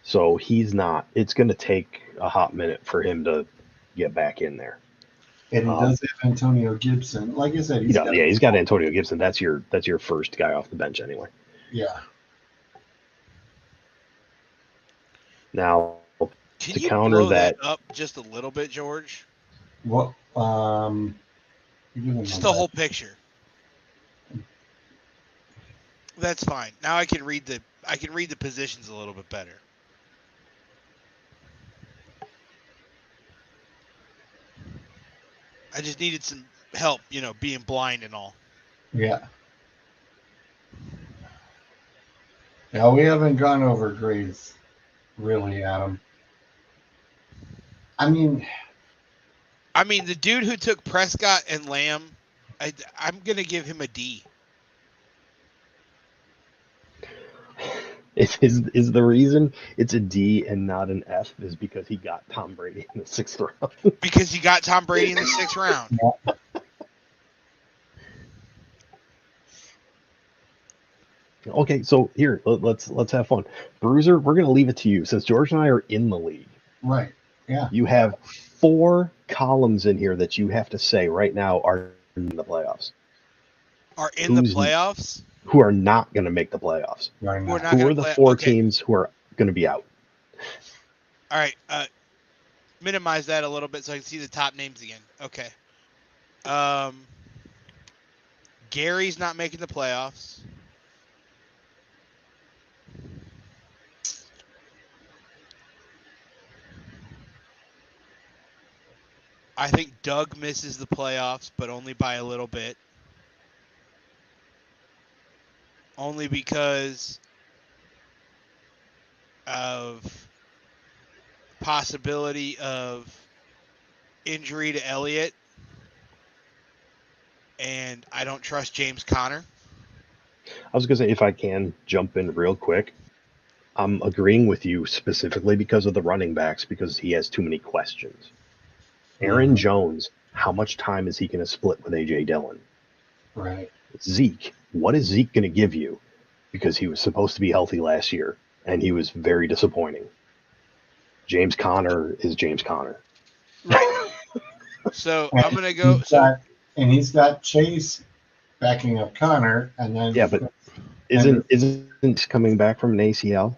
So he's not. It's going to take a hot minute for him to get back in there. And he does have Antonio Gibson. Like I said, he's got Antonio Gibson. That's your first guy off the bench anyway. Yeah. Now, can to you counter blow that up just a little bit, George? What? Just the whole picture. That's fine. Now I can read the positions a little bit better. I just needed some help, being blind and all. Yeah. Now we haven't gone over grades, really, Adam. I mean, the dude who took Prescott and Lamb, I'm gonna give him a D. Is the reason it's a D and not an F is because he got Tom Brady in the 6th round. Because he got Tom Brady in the 6th round. Okay, so here let's have fun. Bruiser, we're gonna leave it to you since George and I are in the league. Right. Yeah. You have 4 columns in here that you have to say right now are in the playoffs. Are in the playoffs? Who are not going to make the playoffs? Who are the 4 teams who are going to be out? All right. Minimize that a little bit so I can see the top names again. Okay. Gary's not making the playoffs. I think Doug misses the playoffs, but only by a little bit. Only because of possibility of injury to Elliott, and I don't trust James Conner. I was going to say, if I can jump in real quick, I'm agreeing with you specifically because of the running backs, because he has too many questions. Aaron Jones, how much time is he going to split with A.J. Dillon? Right. Zeke, what is Zeke going to give you? Because he was supposed to be healthy last year, and he was very disappointing. James Conner is James Conner. Right. So I'm going to go. He's got Chase backing up Conner, and then but isn't coming back from an ACL?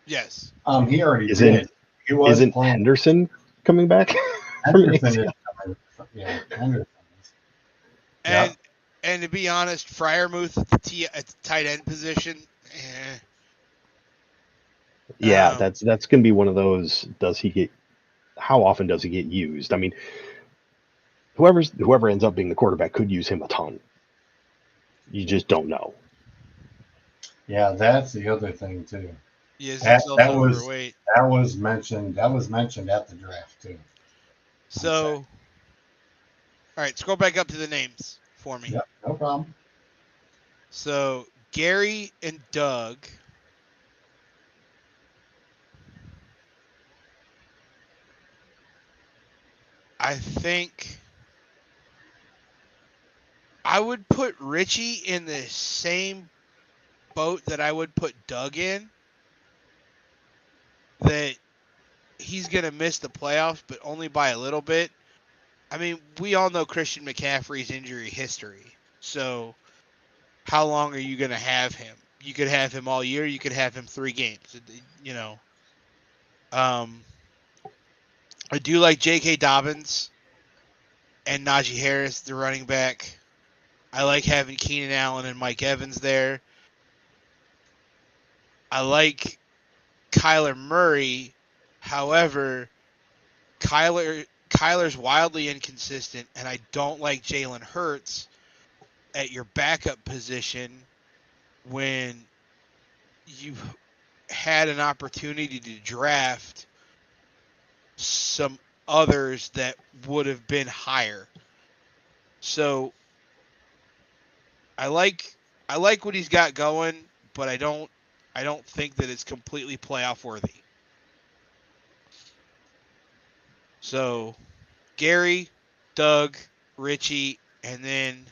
Yes. He already did. He was isn't playing. Henderson coming back from an ACL? Henderson is. And to be honest, Freiermuth at the tight end position. Yeah, that's going to be one of those. How often does he get used? I mean, whoever ends up being the quarterback could use him a ton. You just don't know. Yeah, that's the other thing too. He is That himself that was overweight. that was mentioned. That was mentioned at the draft too. So, all right, scroll back up to the names for me. Yep, no problem. So, Gary and Doug. I think I would put Richie in the same boat that I would put Doug in. That he's going to miss the playoffs, but only by a little bit. I mean, we all know Christian McCaffrey's injury history. So, how long are you going to have him? You could have him all year. You could have him 3 games. You know, I do like J.K. Dobbins and Najee Harris, the running back. I like having Keenan Allen and Mike Evans there. I like Kyler Murray. However, Kyler's wildly inconsistent, and I don't like Jalen Hurts at your backup position when you had an opportunity to draft some others that would have been higher. So I like what he's got going, but I don't think that it's completely playoff worthy. So Gary, Doug, Richie, and then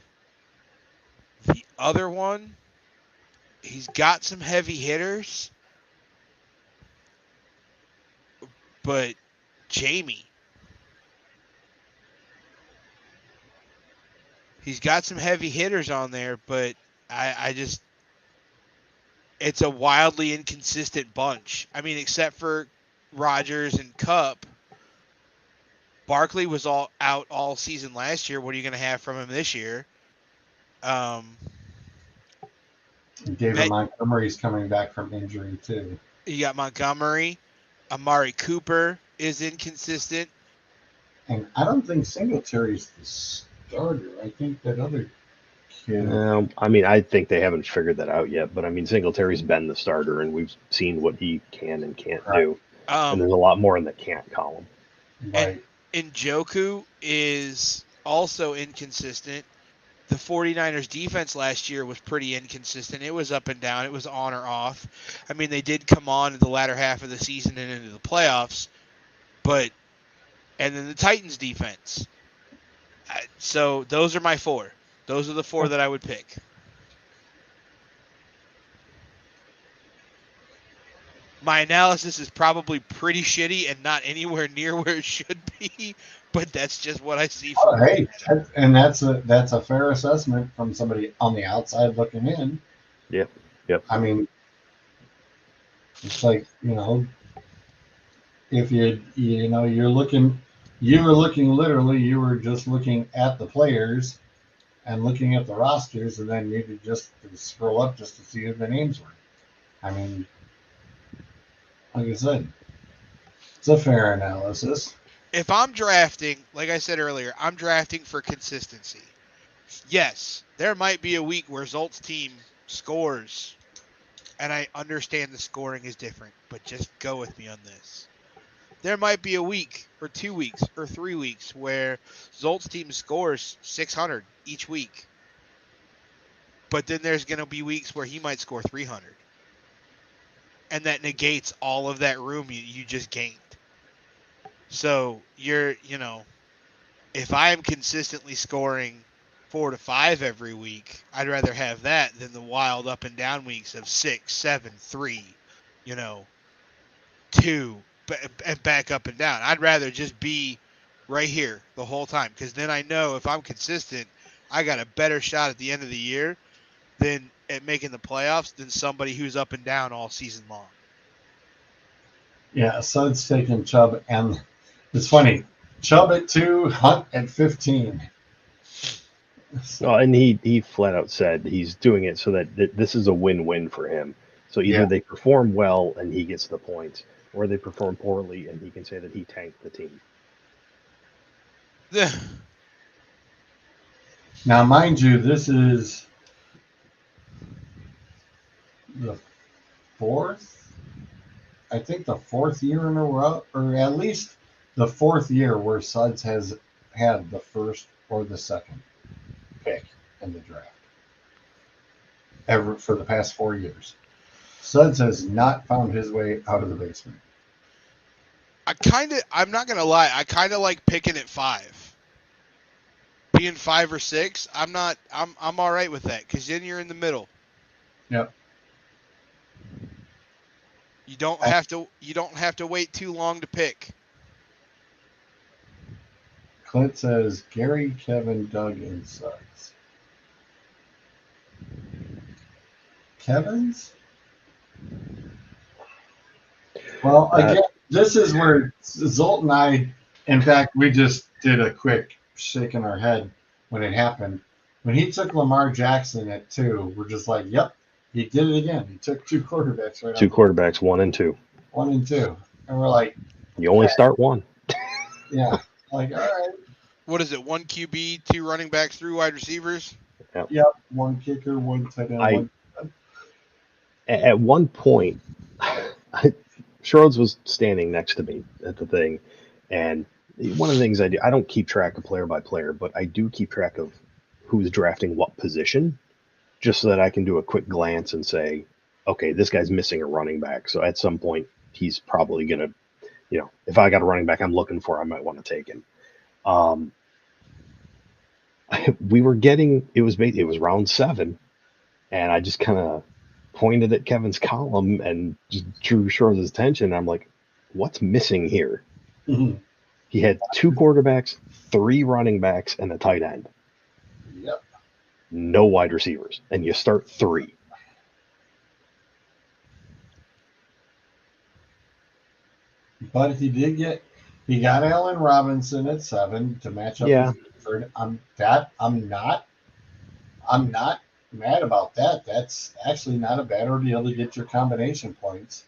the other one, he's got some heavy hitters, but Jamie. He's got some heavy hitters on there, but I just it's a wildly inconsistent bunch. I mean, except for Rodgers and Cup, Barkley was all out all season last year. What are you going to have from him this year? David Montgomery's coming back from injury too. You got Montgomery. Amari Cooper is inconsistent. And I don't think Singletary's the starter. I think that other kid. I mean, I think they haven't figured that out yet. But I mean, Singletary's been the starter, and we've seen what he can and can't do. And there's a lot more in the can't column. Right. And Njoku is also inconsistent. The 49ers defense last year was pretty inconsistent. It was up and down. It was on or off. I mean, they did come on in the latter half of the season and into the playoffs, and then the Titans defense. So those are my 4. Those are the 4 that I would pick. My analysis is probably pretty shitty and not anywhere near where it should be, but that's just what I see. Hey, and that's a fair assessment from somebody on the outside looking in. Yep. I mean, it's like, if you were looking literally, you were just looking at the players and looking at the rosters, and then you could just scroll up just to see who the names were. I mean, like I said, it's a fair analysis. If I'm drafting, like I said earlier, I'm drafting for consistency. Yes, there might be a week where Zolt's team scores, and I understand the scoring is different, but just go with me on this. There might be a week or 2 weeks or 3 weeks where Zolt's team scores 600 each week, but then there's going to be weeks where he might score 300. And that negates all of that room you just gained. So if I am consistently scoring 4 to 5 every week, I'd rather have that than the wild up and down weeks of 6, 7, 3, 2, and back up and down. I'd rather just be right here the whole time, because then I know if I'm consistent, I got a better shot at the end of the year than at making the playoffs than somebody who's up and down all season long. Yeah, Sud's taking Chubb, and it's funny. Chubb at 2, Hunt at 15. Well, and he flat out said he's doing it so that this is a win-win for him. So either they perform well and he gets the points, or they perform poorly and he can say that he tanked the team. Now, mind you, this is the 4th I think, the fourth year in a row, or at least the fourth year where Suds has had the first or the second pick in the draft ever for the past 4 years. Suds has not found his way out of the basement. I'm not gonna lie, I kind of like picking at 5. Being 5 or 6, I'm all right with that because then you're in the middle. Yep. You don't have to wait too long to pick. Clint says Gary, Kevin, Doug, and Suds. Kevin's? Well, again, this is where Zolt and I, in fact, we just did a quick shaking our head when it happened. When he took Lamar Jackson at 2, we're just like, yep, he did it again. He took 2 quarterbacks right Two quarterbacks, 1 and 2. 1 and 2. And we're like, You only start one. yeah, like, all right. What is it? 1 QB, 2 running backs, 3 wide receivers. Yep, 1 kicker, 1 tight end. At one point, Schroeds was standing next to me at the thing, and one of the things I do, I don't keep track of player by player, but I do keep track of who's drafting what position, just so that I can do a quick glance and say, okay, this guy's missing a running back. So at some point, he's probably going to, if I got a running back I'm looking for, I might want to take him. We were getting, it was round 7, and I just kind of pointed at Kevin's column and just drew Schroeder's attention. I'm like, what's missing here? Mm-hmm. He had 2 quarterbacks, 3 running backs, and a tight end. Yep. No wide receivers. And you start 3. But he got Allen Robinson at 7 to match up with Stafford. I'm not mad about that. That's actually not a bad ordeal to get your combination points.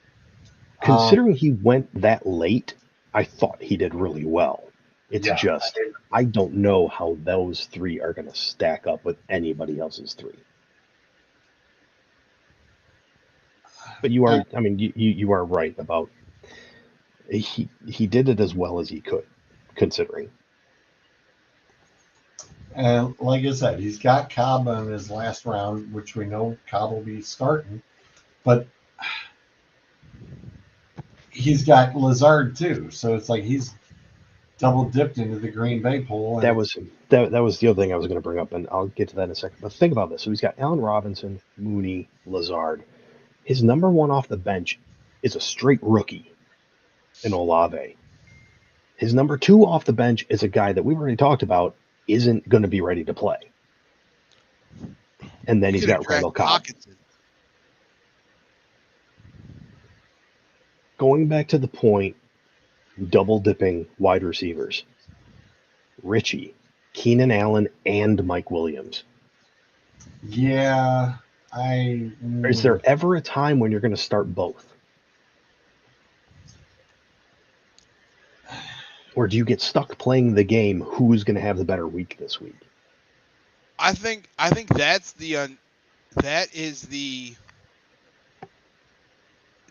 Considering he went that late, I thought he did really well. It's just, I don't know how those 3 are going to stack up with anybody else's 3. But you are, you are right about, he did it as well as he could, considering. And like I said, he's got Cobb in his last round, which we know Cobb will be starting. But he's got Lazard too, so it's like he's double dipped into the Green Bay pool. That was the other thing I was going to bring up, and I'll get to that in a second. But think about this: so he's got Allen Robinson, Mooney, Lazard. His number 1 off the bench is a straight rookie in Olave. His number 2 off the bench is a guy that we've already talked about isn't going to be ready to play. And then he's got Randall Cobb. Going back to the point, double dipping wide receivers. Richie, Keenan Allen, and Mike Williams. Yeah, Is there ever a time when you're going to start both? Or do you get stuck playing the game, who's going to have the better week this week? I think that's that is the,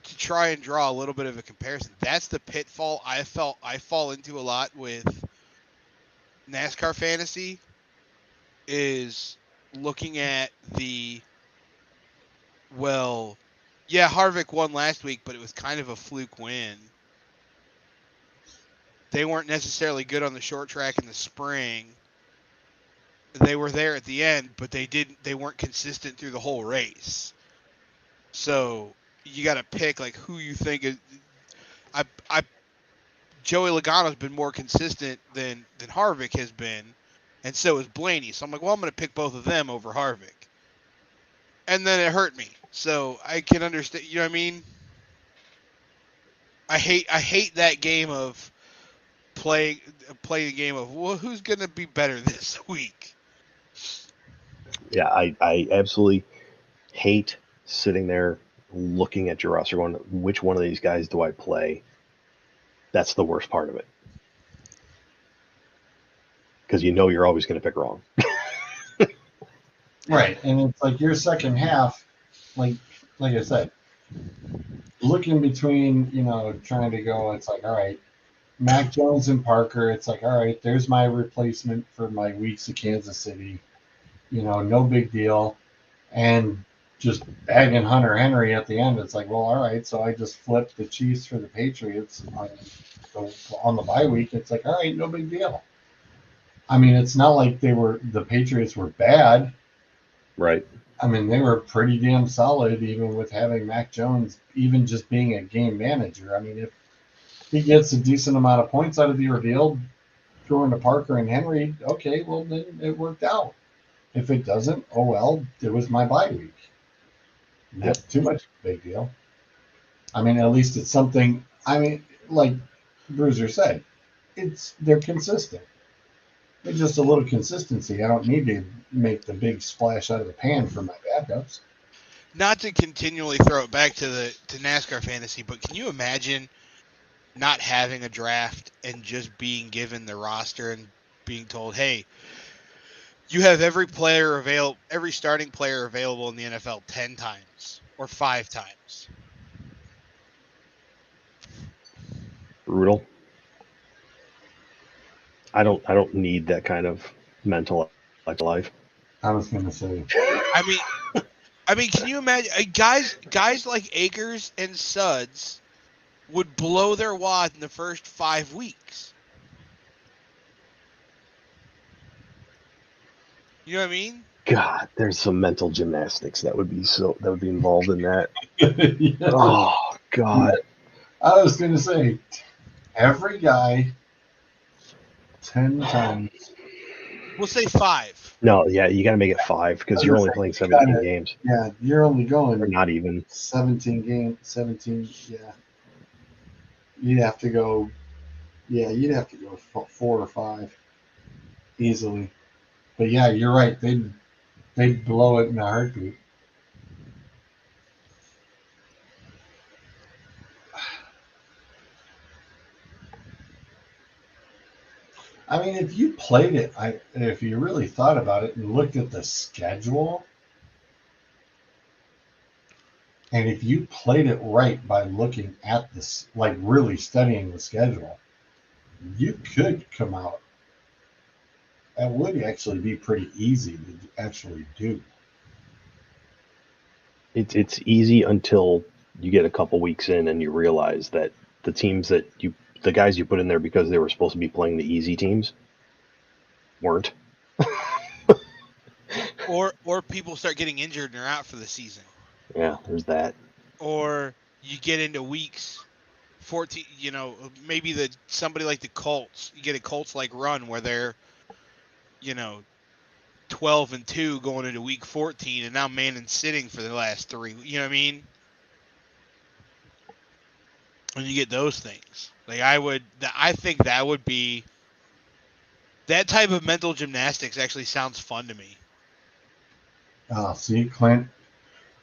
to try and draw a little bit of a comparison. That's the pitfall I fall into a lot with NASCAR fantasy, is looking at Harvick won last week, but it was kind of a fluke win. They weren't necessarily good on the short track in the spring. They were there at the end, but they weren't consistent through the whole race. So you got to pick like who you think is. Joey Logano's been more consistent than Harvick has been, and so is Blaney. So I'm like, well, I'm going to pick both of them over Harvick. And then it hurt me. So I can understand. You know what I mean? I hate that game of play a game of, well, who's going to be better this week. Yeah, I absolutely hate sitting there looking at your roster going, which one of these guys do I play? That's the worst part of it. Because you're always going to pick wrong. Right, and it's like your second half, like I said, looking between, trying to go, it's like, all right, Mac Jones and Parker, it's like, all right, there's my replacement for my weeks of Kansas City. No big deal. And just bagging Hunter Henry at the end, it's like, well, all right, so I just flipped the Chiefs for the Patriots on the bye week. It's like, all right, no big deal. I mean, it's not like the Patriots were bad. Right. I mean, they were pretty damn solid, even with having Mac Jones, even just being a game manager. I mean, if he gets a decent amount of points out of the ordeal, throwing to Parker and Henry, okay, well, then it worked out. If it doesn't, oh well, it was my bye week. Not too much of a big deal. I mean, at least it's something. I mean, like Bruiser said, they're consistent. It's just a little consistency. I don't need to make the big splash out of the pan for my backups. Not to continually throw it back to NASCAR fantasy, but can you imagine not having a draft and just being given the roster and being told, "Hey, you have every starting player available in the NFL 10 times or 5 times." Brutal. I don't need that kind of mental life. I was going to say. I mean, can you imagine guys like Akers and Sudds would blow their wad in the first 5 weeks? You know what I mean? God, there's some mental gymnastics that would be involved in that. Yeah. Oh God. I was going to say, every guy 10 times. We'll say 5. No, yeah, you got to make it 5 because you're only playing 17 games. Yeah, you're only going. Or not even 17 games. 17. Yeah. You'd have to go. Yeah, you'd have to go 4 or 5 easily. But yeah, you're right. They'd blow it in a heartbeat. I mean, if you played it, if you really thought about it and looked at the schedule, and if you played it right by looking at this, like really studying the schedule, you could come out. That would actually be pretty easy to actually do. it's easy until you get a couple weeks in and you realize that the guys you put in there because they were supposed to be playing the easy teams weren't. Or people start getting injured and are out for the season. Yeah, there's that. Or you get into weeks 14, maybe somebody like the Colts, you get a Colts like run where they're 12-2 going into week 14, and now Manning's sitting for the last 3. You know what I mean? When you get those things, like I think that would be that type of mental gymnastics actually sounds fun to me. Oh, see, Clint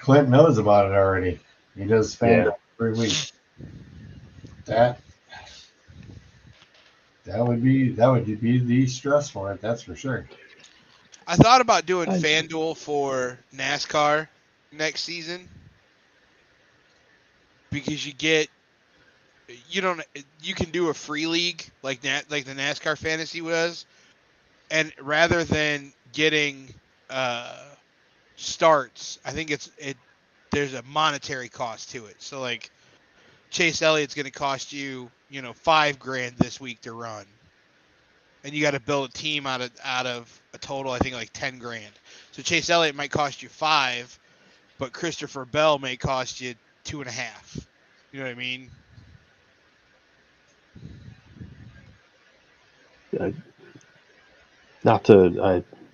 knows about it already. He does FanDuel every week. That would be the stress for it. That's for sure. I thought about doing FanDuel for NASCAR next season because you can do a free league like the NASCAR fantasy was, and rather than getting starts, I think there's a monetary cost to it. So like Chase Elliott's going to cost you $5,000 this week to run, and you got to build a team out of a total, I think, like $10,000. So Chase Elliott might cost you 5, but Christopher Bell may cost you 2.5. You know what I mean? I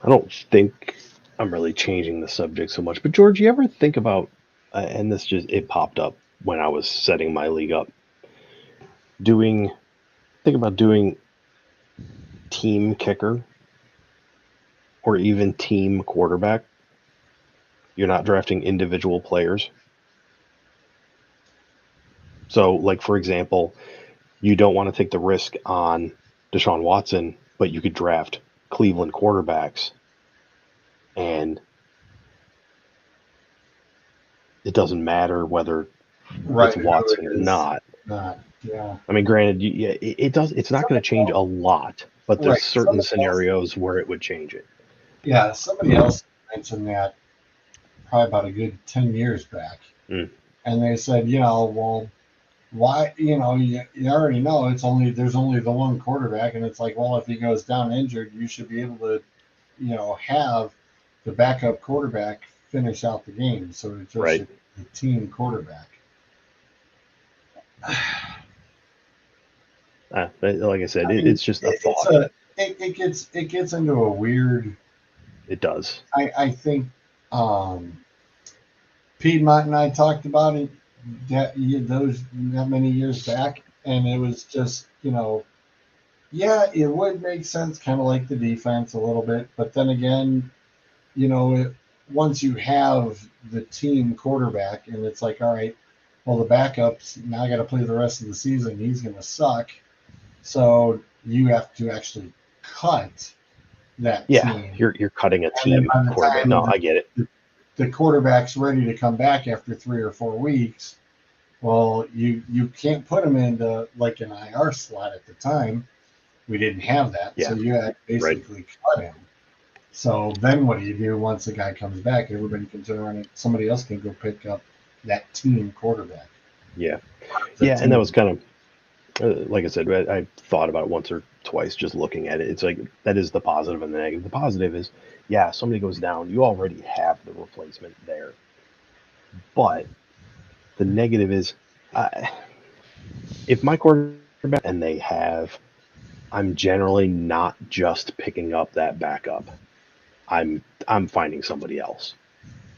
don't think I'm really changing the subject so much. But George, you ever think about, and it popped up when I was setting my league up, think about doing team kicker or even team quarterback. You're not drafting individual players. So, like, for example, you don't want to take the risk on Deshaun Watson, but you could draft Cleveland quarterbacks, and it doesn't matter whether Right. It's Watson or not. Yeah. I mean, granted, it does. It's not going to change a lot, but there's Right. certain scenarios where it would change it. Yeah. Somebody else mentioned that probably about a good 10 years back. Mm. And they said, well, why, you already know there's only the one quarterback. And it's like, well, if he goes down injured, you should be able to, have the backup quarterback finish out the game. So it just should be the team quarterback. Like I said, it's just a thought. It gets into a weird. It does. I think Piedmont and I talked about it that many years back, and it was just yeah, it would make sense, kind of like the defense a little bit, but then again, once you have the team quarterback, and it's like, all right, well, the backup's now got to play the rest of the season. He's going to suck, so you have to actually cut that team. You're cutting a team quarterback. No, I get it. The quarterback's ready to come back after 3 or 4 weeks. Well, you can't put him into like an IR slot at the time. We didn't have that, so you had to basically cut him. So then what do you do once the guy comes back? Everybody can turn around and somebody else can go pick up that team quarterback. Yeah. And that was kind of, like I said, I thought about it once or twice just looking at it. It's like, that is the positive and the negative. The positive is, somebody goes down, you already have the replacement there. But the negative is, if my quarterback and they have, I'm generally not just picking up that backup. I'm finding somebody else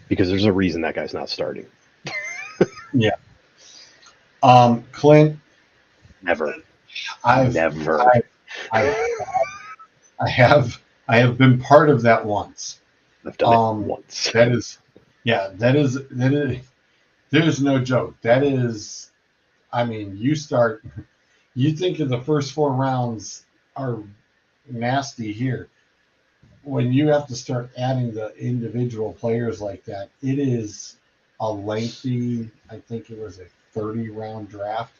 because there's a reason that guy's not starting. Yeah. Clint. Never. I have been part of that once. I've done it once. That is. There's no joke. That is. I mean, you think of the first 4 rounds are nasty here. When you have to start adding the individual players like that, it is a lengthy, I think it was a 30-round draft,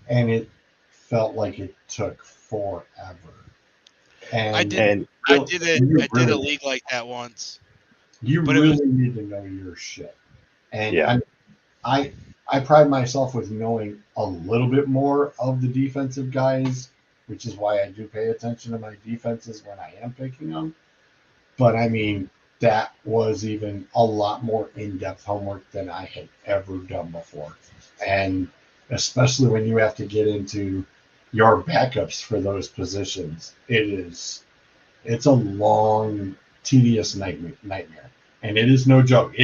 and it felt like it took forever. And I did a league like that once. You really need to know your shit. And I pride myself with knowing a little bit more of the defensive guys, which is why I do pay attention to my defenses when I am picking them. But I mean, that was even a lot more in-depth homework than I had ever done before. And especially when you have to get into your backups for those positions, it's a long, tedious nightmare. And it is no joke.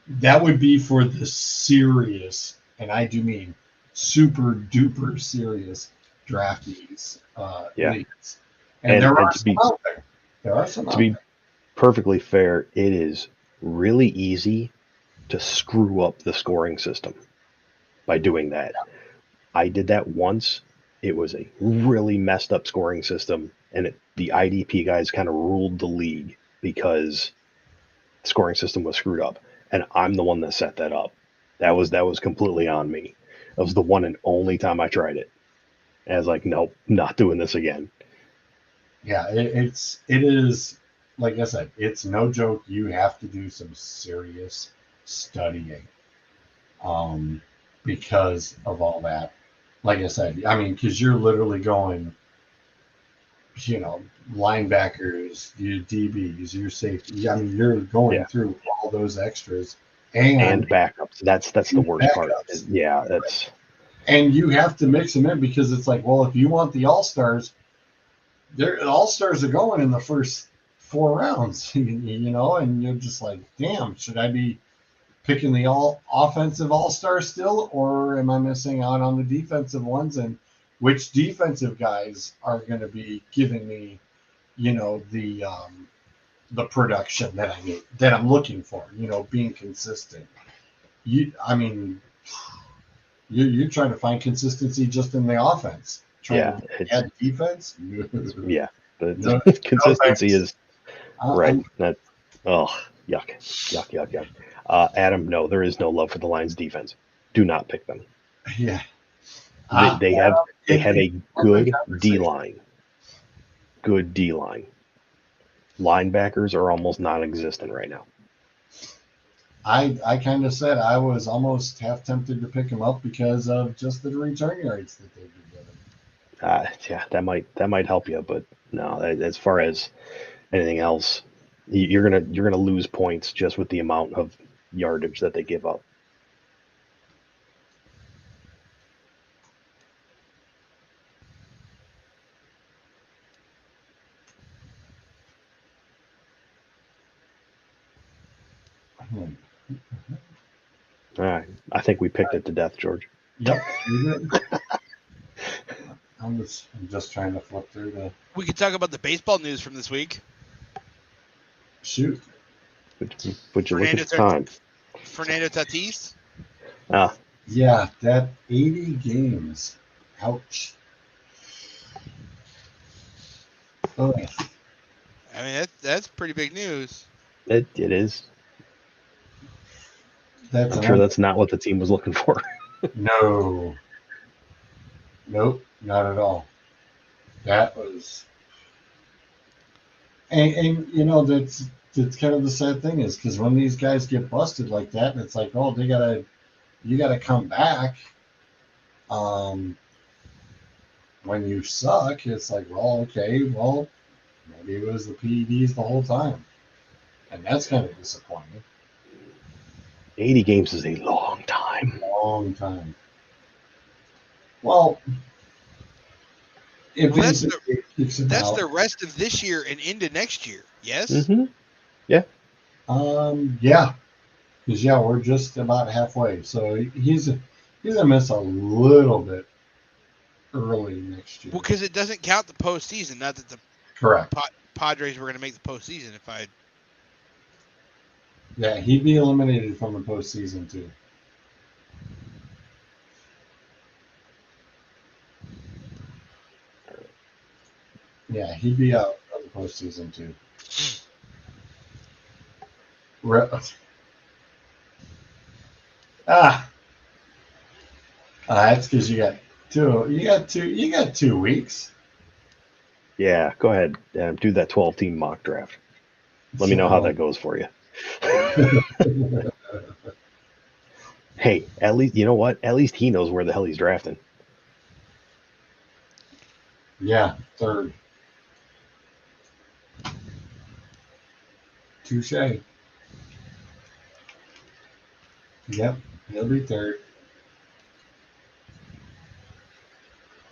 That would be for the serious, and I do mean super duper serious draftees. Leagues. And there are some out there. There are some out there. Perfectly fair, it is really easy to screw up the scoring system by doing that. I did that once. It was a really messed up scoring system, and the IDP guys kind of ruled the league because the scoring system was screwed up, and I'm the one that set that up. That was completely on me. That was the one and only time I tried it. And I was like, nope, not doing this again. Yeah, it is. Like I said, it's no joke. You have to do some serious studying because of all that. Like I said, I mean, because you're literally going, linebackers, your DBs, your safety. I mean, you're going through all those extras and backups. That's the worst part. Yeah, that's. And you have to mix them in because it's like, well, if you want the all-stars, all-stars are going in the first 4 rounds, and you're just like, damn, should I be picking the offensive all-star still, or am I missing out on the defensive ones? And which defensive guys are going to be giving me, the production that I need, that I'm looking for, being consistent. You're trying to find consistency just in the offense. Trying to add defense. The consistency is right. Yuck. Adam, no, there is no love for the Lions defense. do not pick them. Yeah. They have a good D conversation. line. Good D line. Linebackers are almost non-existent right now. I kind of said I was almost half tempted to pick him up because of just the return yards that they'd be getting. Yeah, that might help you, but no, as far as anything else, you're gonna lose points just with the amount of yardage that they give up. Hmm. All right, I think we picked it to death, George. Yep. You did. I'm just trying to flip through the We could talk about the baseball news from this week. shoot. Would you look at the time? Fernando Tatis. Yeah, that 80 games. Ouch. Oh, I mean, that's pretty big news. It is. that's I'm sure that's not what the team was looking for. no. Nope, not at all. That was, and you know that's kind of the sad thing is because when these guys get busted like that, and it's like, oh, you gotta come back. When you suck, it's like, well, okay, well, maybe it was the PEDs the whole time, and that's kind of disappointing. 80 games is a long time. Long time. Well, That's the the rest of this year and into next year. Yes. Mm-hmm. Yeah. Yeah, because we're just about halfway, so he's gonna miss a little bit early next year. Well, because it doesn't count the postseason. Not that the Correct. Padres were going to make the postseason. Yeah, he'd be eliminated from the postseason too. Yeah, he'd be out of the postseason too. That's because you got 2 weeks. Yeah. Go ahead and do that 12-team mock draft. Let me know how that goes for you. Hey, at least you know what? At least he knows where the hell he's drafting. Yeah, third. Touche. Yep, he'll be third.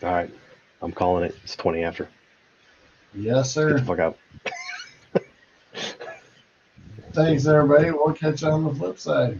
All right. I'm calling it. It's 20 after. Yes, Get the sir. fuck out. Thanks, everybody. We'll catch you on the flip side.